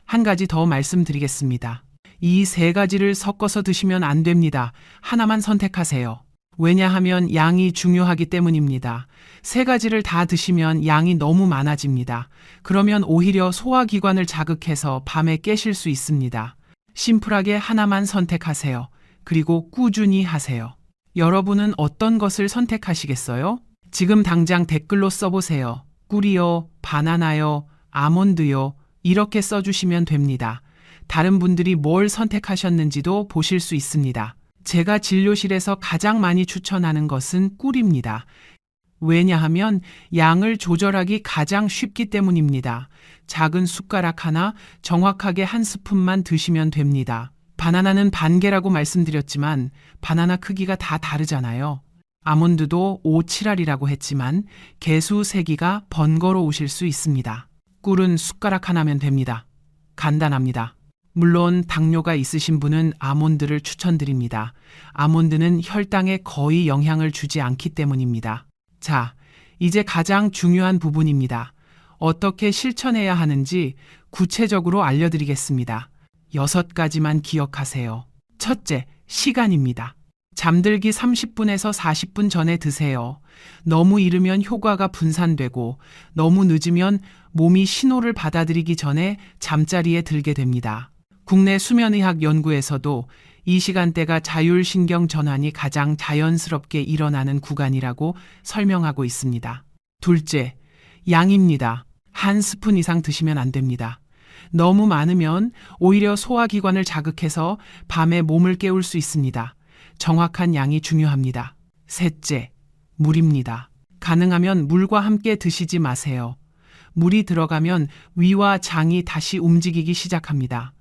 Speaker 1: 한 가지 더 말씀드리겠습니다. 이 세 가지를 섞어서 드시면 안 됩니다. 하나만 선택하세요. 왜냐하면 양이 중요하기 때문입니다. 세 가지를 다 드시면 양이 너무 많아집니다. 그러면 오히려 소화기관을 자극해서 밤에 깨실 수 있습니다. 심플하게 하나만 선택하세요. 그리고 꾸준히 하세요. 여러분은 어떤 것을 선택하시겠어요? 지금 당장 댓글로 써보세요. 꿀이요, 바나나요, 아몬드요, 이렇게 써주시면 됩니다. 다른 분들이 뭘 선택하셨는지도 보실 수 있습니다. 제가 진료실에서 가장 많이 추천하는 것은 꿀입니다. 왜냐하면 양을 조절하기 가장 쉽기 때문입니다. 작은 숟가락 하나, 정확하게 한 스푼만 드시면 됩니다. 바나나는 반개라고 말씀드렸지만 바나나 크기가 다 다르잖아요. 아몬드도 5, 7알이라고 했지만 개수 세기가 번거로우실 수 있습니다. 꿀은 숟가락 하나면 됩니다. 간단합니다. 물론 당뇨가 있으신 분은 아몬드를 추천드립니다. 아몬드는 혈당에 거의 영향을 주지 않기 때문입니다. 자, 이제 가장 중요한 부분입니다. 어떻게 실천해야 하는지 구체적으로 알려드리겠습니다. 6가지만 기억하세요. 첫째, 시간입니다. 잠들기 30분에서 40분 전에 드세요. 너무 이르면 효과가 분산되고 너무 늦으면 몸이 신호를 받아들이기 전에 잠자리에 들게 됩니다. 국내 수면의학 연구에서도 이 시간대가 자율신경 전환이 가장 자연스럽게 일어나는 구간이라고 설명하고 있습니다. 둘째, 양입니다. 한 스푼 이상 드시면 안 됩니다. 너무 많으면 오히려 소화기관을 자극해서 밤에 몸을 깨울 수 있습니다. 정확한 양이 중요합니다. 셋째, 물입니다. 가능하면 물과 함께 드시지 마세요. 물이 들어가면 위와 장이 다시 움직이기 시작합니다.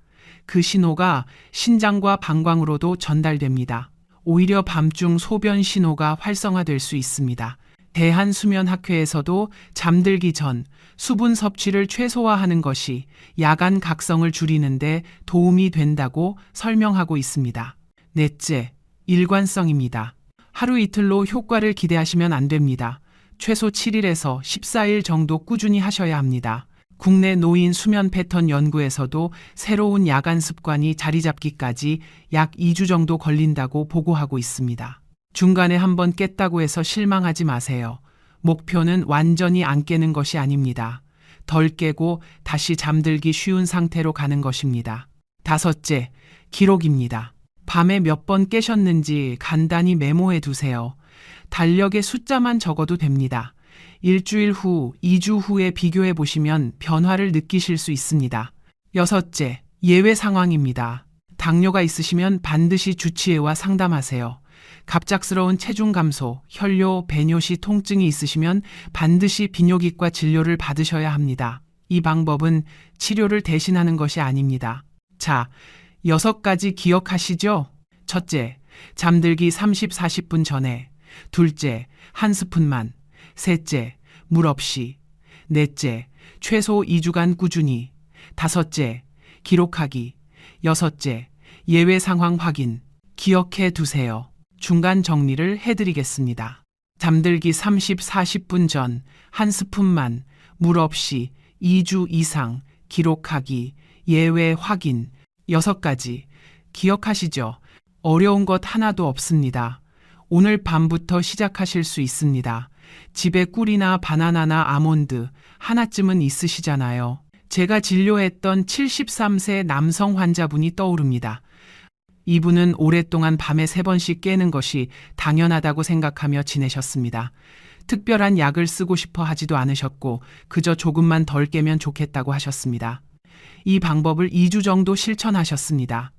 Speaker 1: 그 신호가 신장과 방광으로도 전달됩니다. 오히려 밤중 소변 신호가 활성화될 수 있습니다. 대한수면학회에서도 잠들기 전 수분 섭취를 최소화하는 것이 야간 각성을 줄이는데 도움이 된다고 설명하고 있습니다. 넷째, 일관성입니다. 하루 이틀로 효과를 기대하시면 안 됩니다. 최소 7일에서 14일 정도 꾸준히 하셔야 합니다. 국내 노인 수면 패턴 연구에서도 새로운 야간 습관이 자리 잡기까지 약 2주 정도 걸린다고 보고하고 있습니다. 중간에 한번 깼다고 해서 실망하지 마세요. 목표는 완전히 안 깨는 것이 아닙니다. 덜 깨고 다시 잠들기 쉬운 상태로 가는 것입니다. 다섯째, 기록입니다. 밤에 몇 번 깨셨는지 간단히 메모해 두세요. 달력의 숫자만 적어도 됩니다. 일주일 후, 2주 후에 비교해 보시면 변화를 느끼실 수 있습니다. 여섯째, 예외 상황입니다. 당뇨가 있으시면 반드시 주치의와 상담하세요. 갑작스러운 체중 감소, 혈뇨, 배뇨 시 통증이 있으시면 반드시 비뇨기과 진료를 받으셔야 합니다. 이 방법은 치료를 대신하는 것이 아닙니다. 자, 6가지 기억하시죠? 첫째, 잠들기 30, 40분 전에. 둘째, 한 스푼만. 셋째, 물 없이. 넷째, 최소 2주간 꾸준히. 다섯째, 기록하기. 여섯째, 예외 상황 확인. 기억해 두세요. 중간 정리를 해드리겠습니다. 잠들기 30, 40분 전, 한 스푼만, 물 없이, 2주 이상, 기록하기, 예외 확인. 6가지. 기억하시죠? 어려운 것 하나도 없습니다. 오늘 밤부터 시작하실 수 있습니다. 집에 꿀이나 바나나나 아몬드 하나쯤은 있으시잖아요. 제가 진료했던 73세 남성 환자분이 떠오릅니다. 이분은 오랫동안 밤에 3번씩 깨는 것이 당연하다고 생각하며 지내셨습니다. 특별한 약을 쓰고 싶어 하지도 않으셨고 그저 조금만 덜 깨면 좋겠다고 하셨습니다. 이 방법을 2주 정도 실천하셨습니다.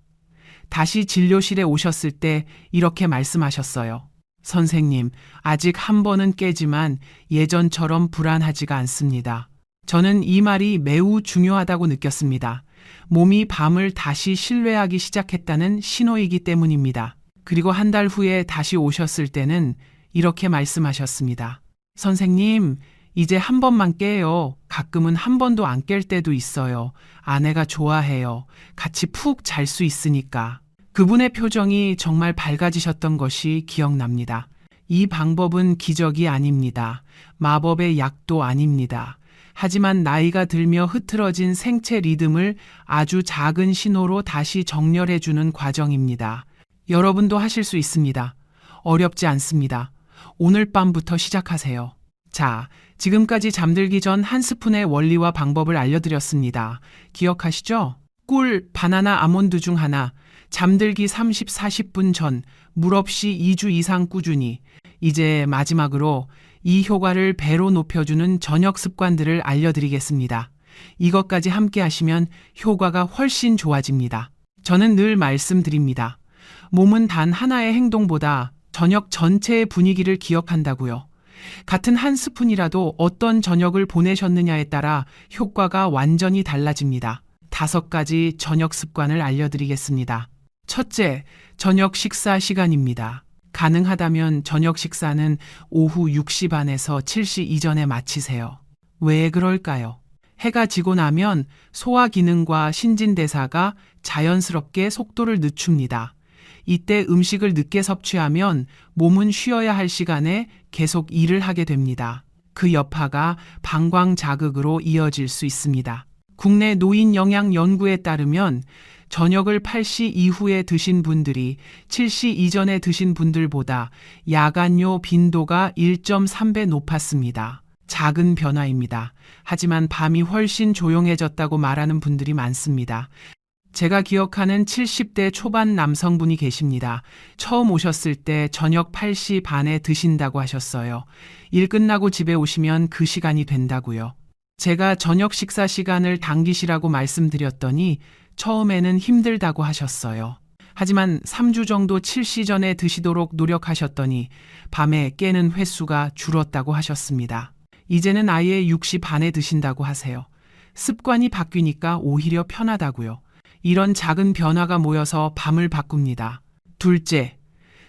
Speaker 1: 다시 진료실에 오셨을 때 이렇게 말씀하셨어요. 선생님, 아직 한 번은 깨지만 예전처럼 불안하지가 않습니다. 저는 이 말이 매우 중요하다고 느꼈습니다. 몸이 밤을 다시 신뢰하기 시작했다는 신호이기 때문입니다. 그리고 한 달 후에 다시 오셨을 때는 이렇게 말씀하셨습니다. 선생님, 이제 한 번만 깨요. 가끔은 한 번도 안 깰 때도 있어요. 아내가 좋아해요. 같이 푹 잘 수 있으니까. 그분의 표정이 정말 밝아지셨던 것이 기억납니다. 이 방법은 기적이 아닙니다. 마법의 약도 아닙니다. 하지만 나이가 들며 흐트러진 생체 리듬을 아주 작은 신호로 다시 정렬해주는 과정입니다. 여러분도 하실 수 있습니다. 어렵지 않습니다. 오늘 밤부터 시작하세요. 자, 지금까지 잠들기 전 한 스푼의 원리와 방법을 알려드렸습니다. 기억하시죠? 꿀, 바나나, 아몬드 중 하나, 잠들기 30, 40분 전, 물 없이 2주 이상 꾸준히. 이제 마지막으로 이 효과를 배로 높여주는 저녁 습관들을 알려드리겠습니다. 이것까지 함께 하시면 효과가 훨씬 좋아집니다. 저는 늘 말씀드립니다. 몸은 단 하나의 행동보다 저녁 전체의 분위기를 기억한다고요. 같은 한 스푼이라도 어떤 저녁을 보내셨느냐에 따라 효과가 완전히 달라집니다. 5가지 저녁 습관을 알려드리겠습니다. 첫째, 저녁 식사 시간입니다. 가능하다면 저녁 식사는 오후 6시 반에서 7시 이전에 마치세요. 왜 그럴까요? 해가 지고 나면 소화 기능과 신진대사가 자연스럽게 속도를 늦춥니다. 이때 음식을 늦게 섭취하면 몸은 쉬어야 할 시간에 계속 일을 하게 됩니다. 그 여파가 방광 자극으로 이어질 수 있습니다. 국내 노인 영양 연구에 따르면 저녁을 8시 이후에 드신 분들이 7시 이전에 드신 분들보다 야간요 빈도가 1.3배 높았습니다. 작은 변화입니다. 하지만 밤이 훨씬 조용해졌다고 말하는 분들이 많습니다. 제가 기억하는 70대 초반 남성분이 계십니다. 처음 오셨을 때 저녁 8시 반에 드신다고 하셨어요. 일 끝나고 집에 오시면 그 시간이 된다고요. 제가 저녁 식사 시간을 당기시라고 말씀드렸더니 처음에는 힘들다고 하셨어요. 하지만 3주 정도 7시 전에 드시도록 노력하셨더니 밤에 깨는 횟수가 줄었다고 하셨습니다. 이제는 아예 6시 반에 드신다고 하세요. 습관이 바뀌니까 오히려 편하다고요. 이런 작은 변화가 모여서 밤을 바꿉니다. 둘째,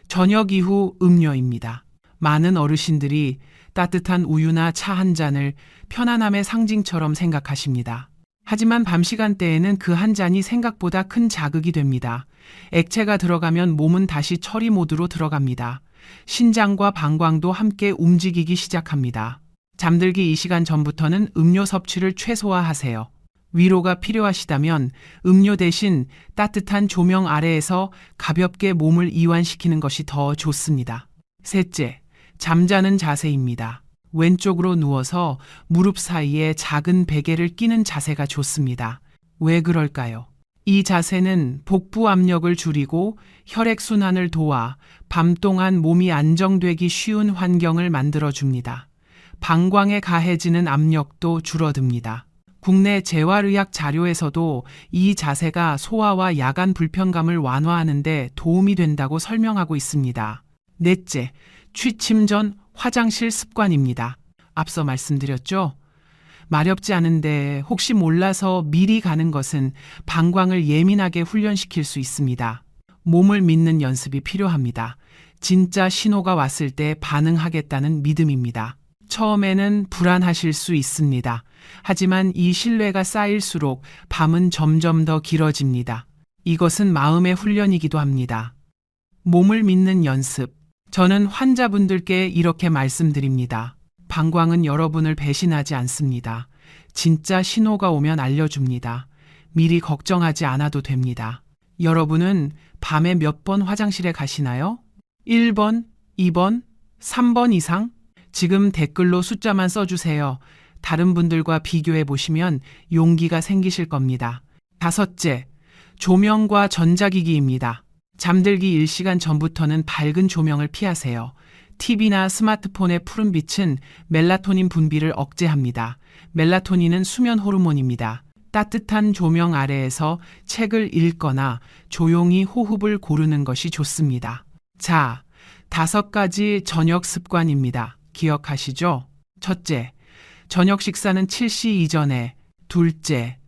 Speaker 1: 저녁 이후 음료입니다. 많은 어르신들이 따뜻한 우유나 차 한 잔을 편안함의 상징처럼 생각하십니다. 하지만 밤 시간대에는 그 한 잔이 생각보다 큰 자극이 됩니다. 액체가 들어가면 몸은 다시 처리 모드로 들어갑니다. 신장과 방광도 함께 움직이기 시작합니다. 잠들기 이 시간 전부터는 음료 섭취를 최소화하세요. 위로가 필요하시다면 음료 대신 따뜻한 조명 아래에서 가볍게 몸을 이완시키는 것이 더 좋습니다. 셋째, 잠자는 자세입니다. 왼쪽으로 누워서 무릎 사이에 작은 베개를 끼는 자세가 좋습니다. 왜 그럴까요? 이 자세는 복부 압력을 줄이고 혈액순환을 도와 밤 동안 몸이 안정되기 쉬운 환경을 만들어줍니다. 방광에 가해지는 압력도 줄어듭니다. 국내 재활의학 자료에서도 이 자세가 소화와 야간 불편감을 완화하는 데 도움이 된다고 설명하고 있습니다. 넷째, 취침 전 화장실 습관입니다. 앞서 말씀드렸죠? 마렵지 않은데 혹시 몰라서 미리 가는 것은 방광을 예민하게 훈련시킬 수 있습니다. 몸을 믿는 연습이 필요합니다. 진짜 신호가 왔을 때 반응하겠다는 믿음입니다. 처음에는 불안하실 수 있습니다. 하지만 이 신뢰가 쌓일수록 밤은 점점 더 길어집니다. 이것은 마음의 훈련이기도 합니다. 몸을 믿는 연습. 저는 환자분들께 이렇게 말씀드립니다. 방광은 여러분을 배신하지 않습니다. 진짜 신호가 오면 알려줍니다. 미리 걱정하지 않아도 됩니다. 여러분은 밤에 몇 번 화장실에 가시나요? 1번, 2번, 3번 이상? 지금 댓글로 숫자만 써주세요. 다른 분들과 비교해 보시면 용기가 생기실 겁니다. 5째, 조명과 전자기기입니다. 잠들기 1시간 전부터는 밝은 조명을 피하세요. TV나 스마트폰의 푸른빛은 멜라토닌 분비를 억제합니다. 멜라토닌은 수면 호르몬입니다. 따뜻한 조명 아래에서 책을 읽거나 조용히 호흡을 고르는 것이 좋습니다. 자, 5가지 저녁 습관입니다. 기억하시죠? 첫째, 저녁 식사는 7시 이전에. 둘째,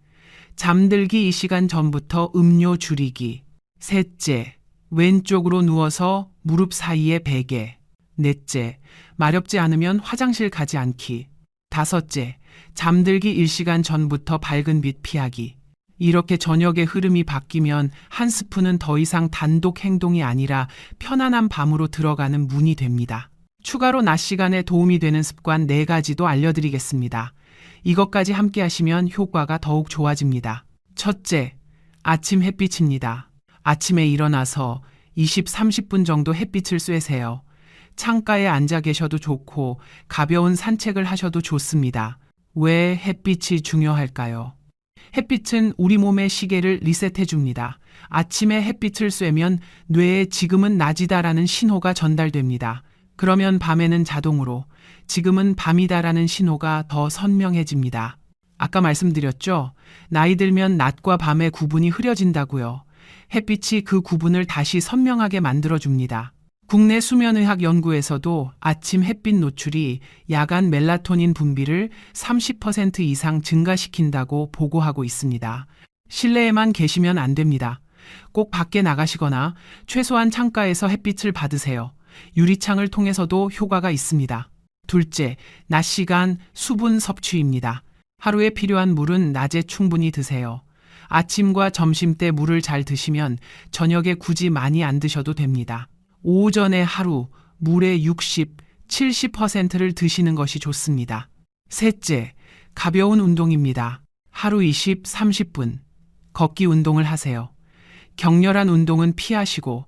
Speaker 1: 잠들기 2시간 전부터 음료 줄이기. 셋째, 왼쪽으로 누워서 무릎 사이에 베개. 넷째, 마렵지 않으면 화장실 가지 않기. 다섯째, 잠들기 1시간 전부터 밝은 빛 피하기. 이렇게 저녁의 흐름이 바뀌면 한 스푼은 더 이상 단독 행동이 아니라 편안한 밤으로 들어가는 문이 됩니다. 추가로 낮 시간에 도움이 되는 습관 4가지도 알려드리겠습니다. 이것까지 함께 하시면 효과가 더욱 좋아집니다. 첫째, 아침 햇빛입니다. 아침에 일어나서 20, 30분 정도 햇빛을 쐬세요. 창가에 앉아 계셔도 좋고 가벼운 산책을 하셔도 좋습니다. 왜 햇빛이 중요할까요? 햇빛은 우리 몸의 시계를 리셋해 줍니다. 아침에 햇빛을 쐬면 뇌에 지금은 낮이다라는 신호가 전달됩니다. 그러면 밤에는 자동으로 지금은 밤이다라는 신호가 더 선명해집니다. 아까 말씀드렸죠? 나이 들면 낮과 밤의 구분이 흐려진다고요. 햇빛이 그 구분을 다시 선명하게 만들어줍니다. 국내 수면의학 연구에서도 아침 햇빛 노출이 야간 멜라토닌 분비를 30% 이상 증가시킨다고 보고하고 있습니다. 실내에만 계시면 안 됩니다. 꼭 밖에 나가시거나 최소한 창가에서 햇빛을 받으세요. 유리창을 통해서도 효과가 있습니다. 둘째, 낮 시간 수분 섭취입니다. 하루에 필요한 물은 낮에 충분히 드세요. 아침과 점심 때 물을 잘 드시면 저녁에 굳이 많이 안 드셔도 됩니다. 오전에 하루 물의 60, 70%를 드시는 것이 좋습니다. 셋째, 가벼운 운동입니다. 하루 20, 30분 걷기 운동을 하세요. 격렬한 운동은 피하시고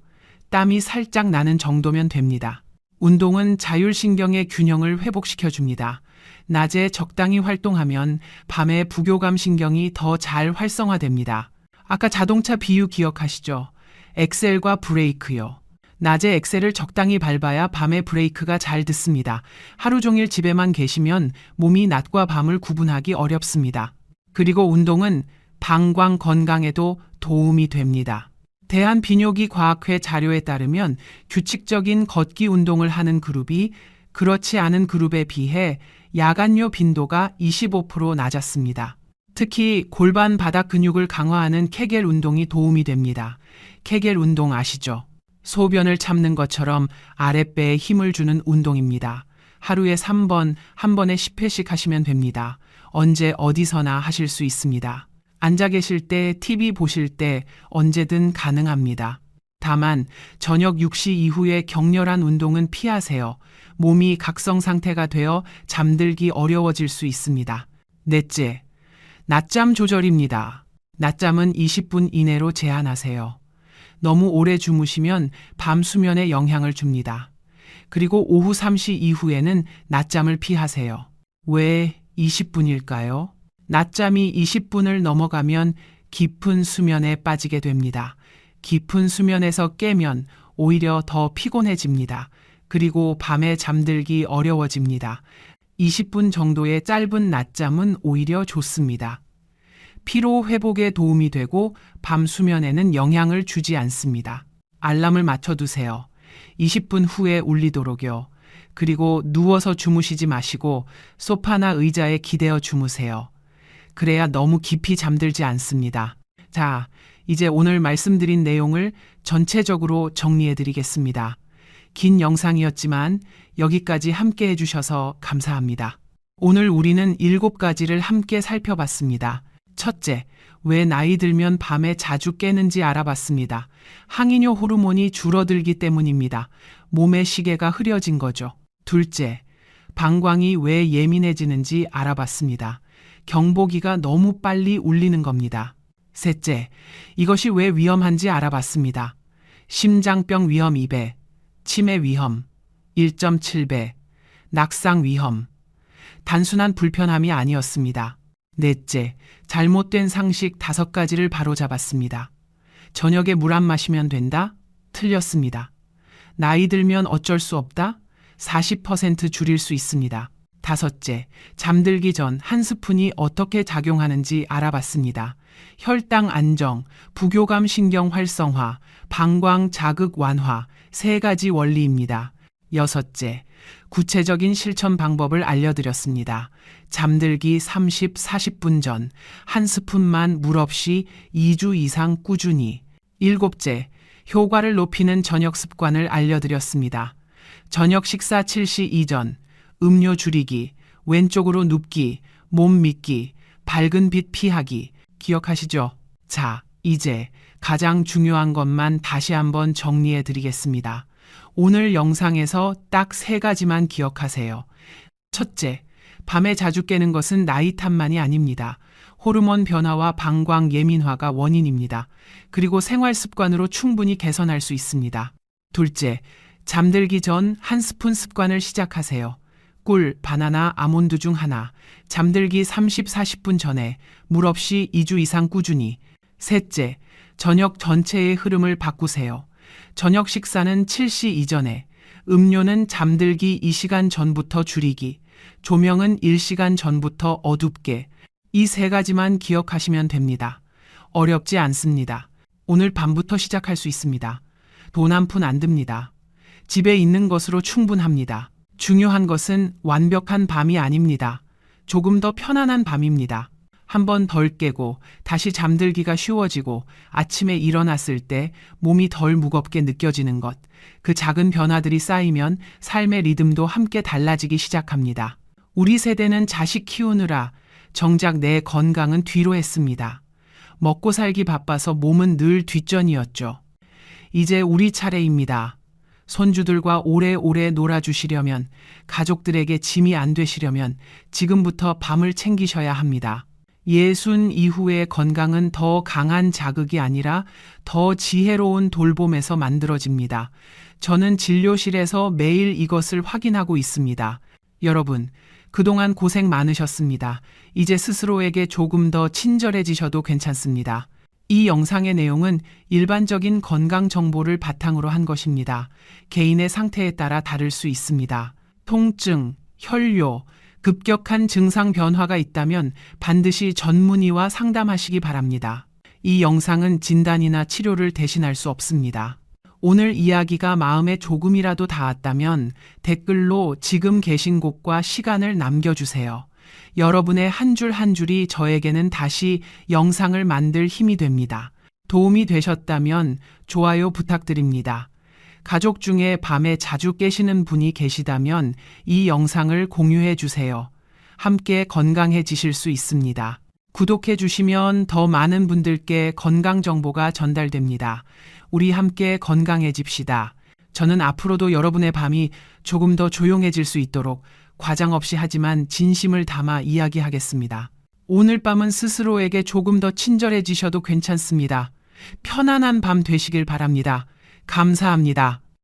Speaker 1: 땀이 살짝 나는 정도면 됩니다. 운동은 자율신경의 균형을 회복시켜줍니다. 낮에 적당히 활동하면 밤에 부교감 신경이 더 잘 활성화됩니다. 아까 자동차 비유 기억하시죠? 엑셀과 브레이크요. 낮에 엑셀을 적당히 밟아야 밤에 브레이크가 잘 듣습니다. 하루 종일 집에만 계시면 몸이 낮과 밤을 구분하기 어렵습니다. 그리고 운동은 방광 건강에도 도움이 됩니다. 대한비뇨기과학회 자료에 따르면 규칙적인 걷기 운동을 하는 그룹이 그렇지 않은 그룹에 비해 야간뇨 빈도가 25% 낮았습니다. 특히 골반 바닥 근육을 강화하는 케겔 운동이 도움이 됩니다. 케겔 운동 아시죠? 소변을 참는 것처럼 아랫배에 힘을 주는 운동입니다. 하루에 3번, 한 번에 10회씩 하시면 됩니다. 언제 어디서나 하실 수 있습니다. 앉아 계실 때, TV 보실 때 언제든 가능합니다. 다만 저녁 6시 이후에 격렬한 운동은 피하세요. 몸이 각성 상태가 되어 잠들기 어려워질 수 있습니다. 넷째, 낮잠 조절입니다. 낮잠은 20분 이내로 제한하세요. 너무 오래 주무시면 밤 수면에 영향을 줍니다. 그리고 오후 3시 이후에는 낮잠을 피하세요. 왜 20분일까요? 낮잠이 20분을 넘어가면 깊은 수면에 빠지게 됩니다. 깊은 수면에서 깨면 오히려 더 피곤해집니다. 그리고 밤에 잠들기 어려워집니다. 20분 정도의 짧은 낮잠은 오히려 좋습니다. 피로 회복에 도움이 되고 밤 수면에는 영향을 주지 않습니다. 알람을 맞춰두세요. 20분 후에 울리도록요. 그리고 누워서 주무시지 마시고 소파나 의자에 기대어 주무세요. 그래야 너무 깊이 잠들지 않습니다. 자, 이제 오늘 말씀드린 내용을 전체적으로 정리해 드리겠습니다. 긴 영상이었지만 여기까지 함께 해주셔서 감사합니다. 오늘 우리는 7가지를 함께 살펴봤습니다. 첫째, 왜 나이 들면 밤에 자주 깨는지 알아봤습니다. 항이뇨 호르몬이 줄어들기 때문입니다. 몸의 시계가 흐려진 거죠. 둘째, 방광이 왜 예민해지는지 알아봤습니다. 경보기가 너무 빨리 울리는 겁니다. 셋째, 이것이 왜 위험한지 알아봤습니다. 심장병 위험 2배, 치매 위험 1.7배, 낙상 위험. 단순한 불편함이 아니었습니다. 넷째, 잘못된 상식 5가지를 바로잡았습니다. 저녁에 물 안 마시면 된다? 틀렸습니다. 나이 들면 어쩔 수 없다? 40% 줄일 수 있습니다. 5째, 잠들기 전 한 스푼이 어떻게 작용하는지 알아봤습니다. 혈당 안정, 부교감 신경 활성화, 방광 자극 완화, 3가지 원리입니다. 6째, 구체적인 실천 방법을 알려드렸습니다. 잠들기 30, 40분 전, 한 스푼만 물 없이 2주 이상 꾸준히. 7째, 효과를 높이는 저녁 습관을 알려드렸습니다. 저녁 식사 7시 이전, 음료 줄이기, 왼쪽으로 눕기, 몸 믿기, 밝은 빛 피하기. 기억하시죠? 자, 이제 가장 중요한 것만 다시 한번 정리해 드리겠습니다. 오늘 영상에서 딱 3가지만 기억하세요. 첫째, 밤에 자주 깨는 것은 나이 탓만이 아닙니다. 호르몬 변화와 방광 예민화가 원인입니다. 그리고 생활 습관으로 충분히 개선할 수 있습니다. 둘째, 잠들기 전 한 스푼 습관을 시작하세요. 꿀, 바나나, 아몬드 중 하나. 잠들기 30, 40분 전에 물 없이 2주 이상 꾸준히. 셋째, 저녁 전체의 흐름을 바꾸세요. 저녁 식사는 7시 이전에, 음료는 잠들기 2시간 전부터 줄이기, 조명은 1시간 전부터 어둡게. 이 3가지만 기억하시면 됩니다. 어렵지 않습니다. 오늘 밤부터 시작할 수 있습니다. 돈 한 푼 안 듭니다. 집에 있는 것으로 충분합니다. 중요한 것은 완벽한 밤이 아닙니다. 조금 더 편안한 밤입니다. 한 번 덜 깨고 다시 잠들기가 쉬워지고 아침에 일어났을 때 몸이 덜 무겁게 느껴지는 것. 그 작은 변화들이 쌓이면 삶의 리듬도 함께 달라지기 시작합니다. 우리 세대는 자식 키우느라 정작 내 건강은 뒤로 했습니다. 먹고 살기 바빠서 몸은 늘 뒷전이었죠. 이제 우리 차례입니다. 손주들과 오래오래 놀아주시려면, 가족들에게 짐이 안 되시려면 지금부터 밤을 챙기셔야 합니다. 60 이후의 건강은 더 강한 자극이 아니라 더 지혜로운 돌봄에서 만들어집니다. 저는 진료실에서 매일 이것을 확인하고 있습니다. 여러분, 그동안 고생 많으셨습니다. 이제 스스로에게 조금 더 친절해지셔도 괜찮습니다. 이 영상의 내용은 일반적인 건강 정보를 바탕으로 한 것입니다. 개인의 상태에 따라 다를 수 있습니다. 통증, 혈뇨, 급격한 증상 변화가 있다면 반드시 전문의와 상담하시기 바랍니다. 이 영상은 진단이나 치료를 대신할 수 없습니다. 오늘 이야기가 마음에 조금이라도 닿았다면 댓글로 지금 계신 곳과 시간을 남겨주세요. 여러분의 한 줄 한 줄이 저에게는 다시 영상을 만들 힘이 됩니다. 도움이 되셨다면 좋아요 부탁드립니다. 가족 중에 밤에 자주 깨시는 분이 계시다면 이 영상을 공유해 주세요. 함께 건강해지실 수 있습니다. 구독해 주시면 더 많은 분들께 건강 정보가 전달됩니다. 우리 함께 건강해집시다. 저는 앞으로도 여러분의 밤이 조금 더 조용해질 수 있도록 과장 없이 하지만 진심을 담아 이야기하겠습니다. 오늘 밤은 스스로에게 조금 더 친절해지셔도 괜찮습니다. 편안한 밤 되시길 바랍니다. 감사합니다.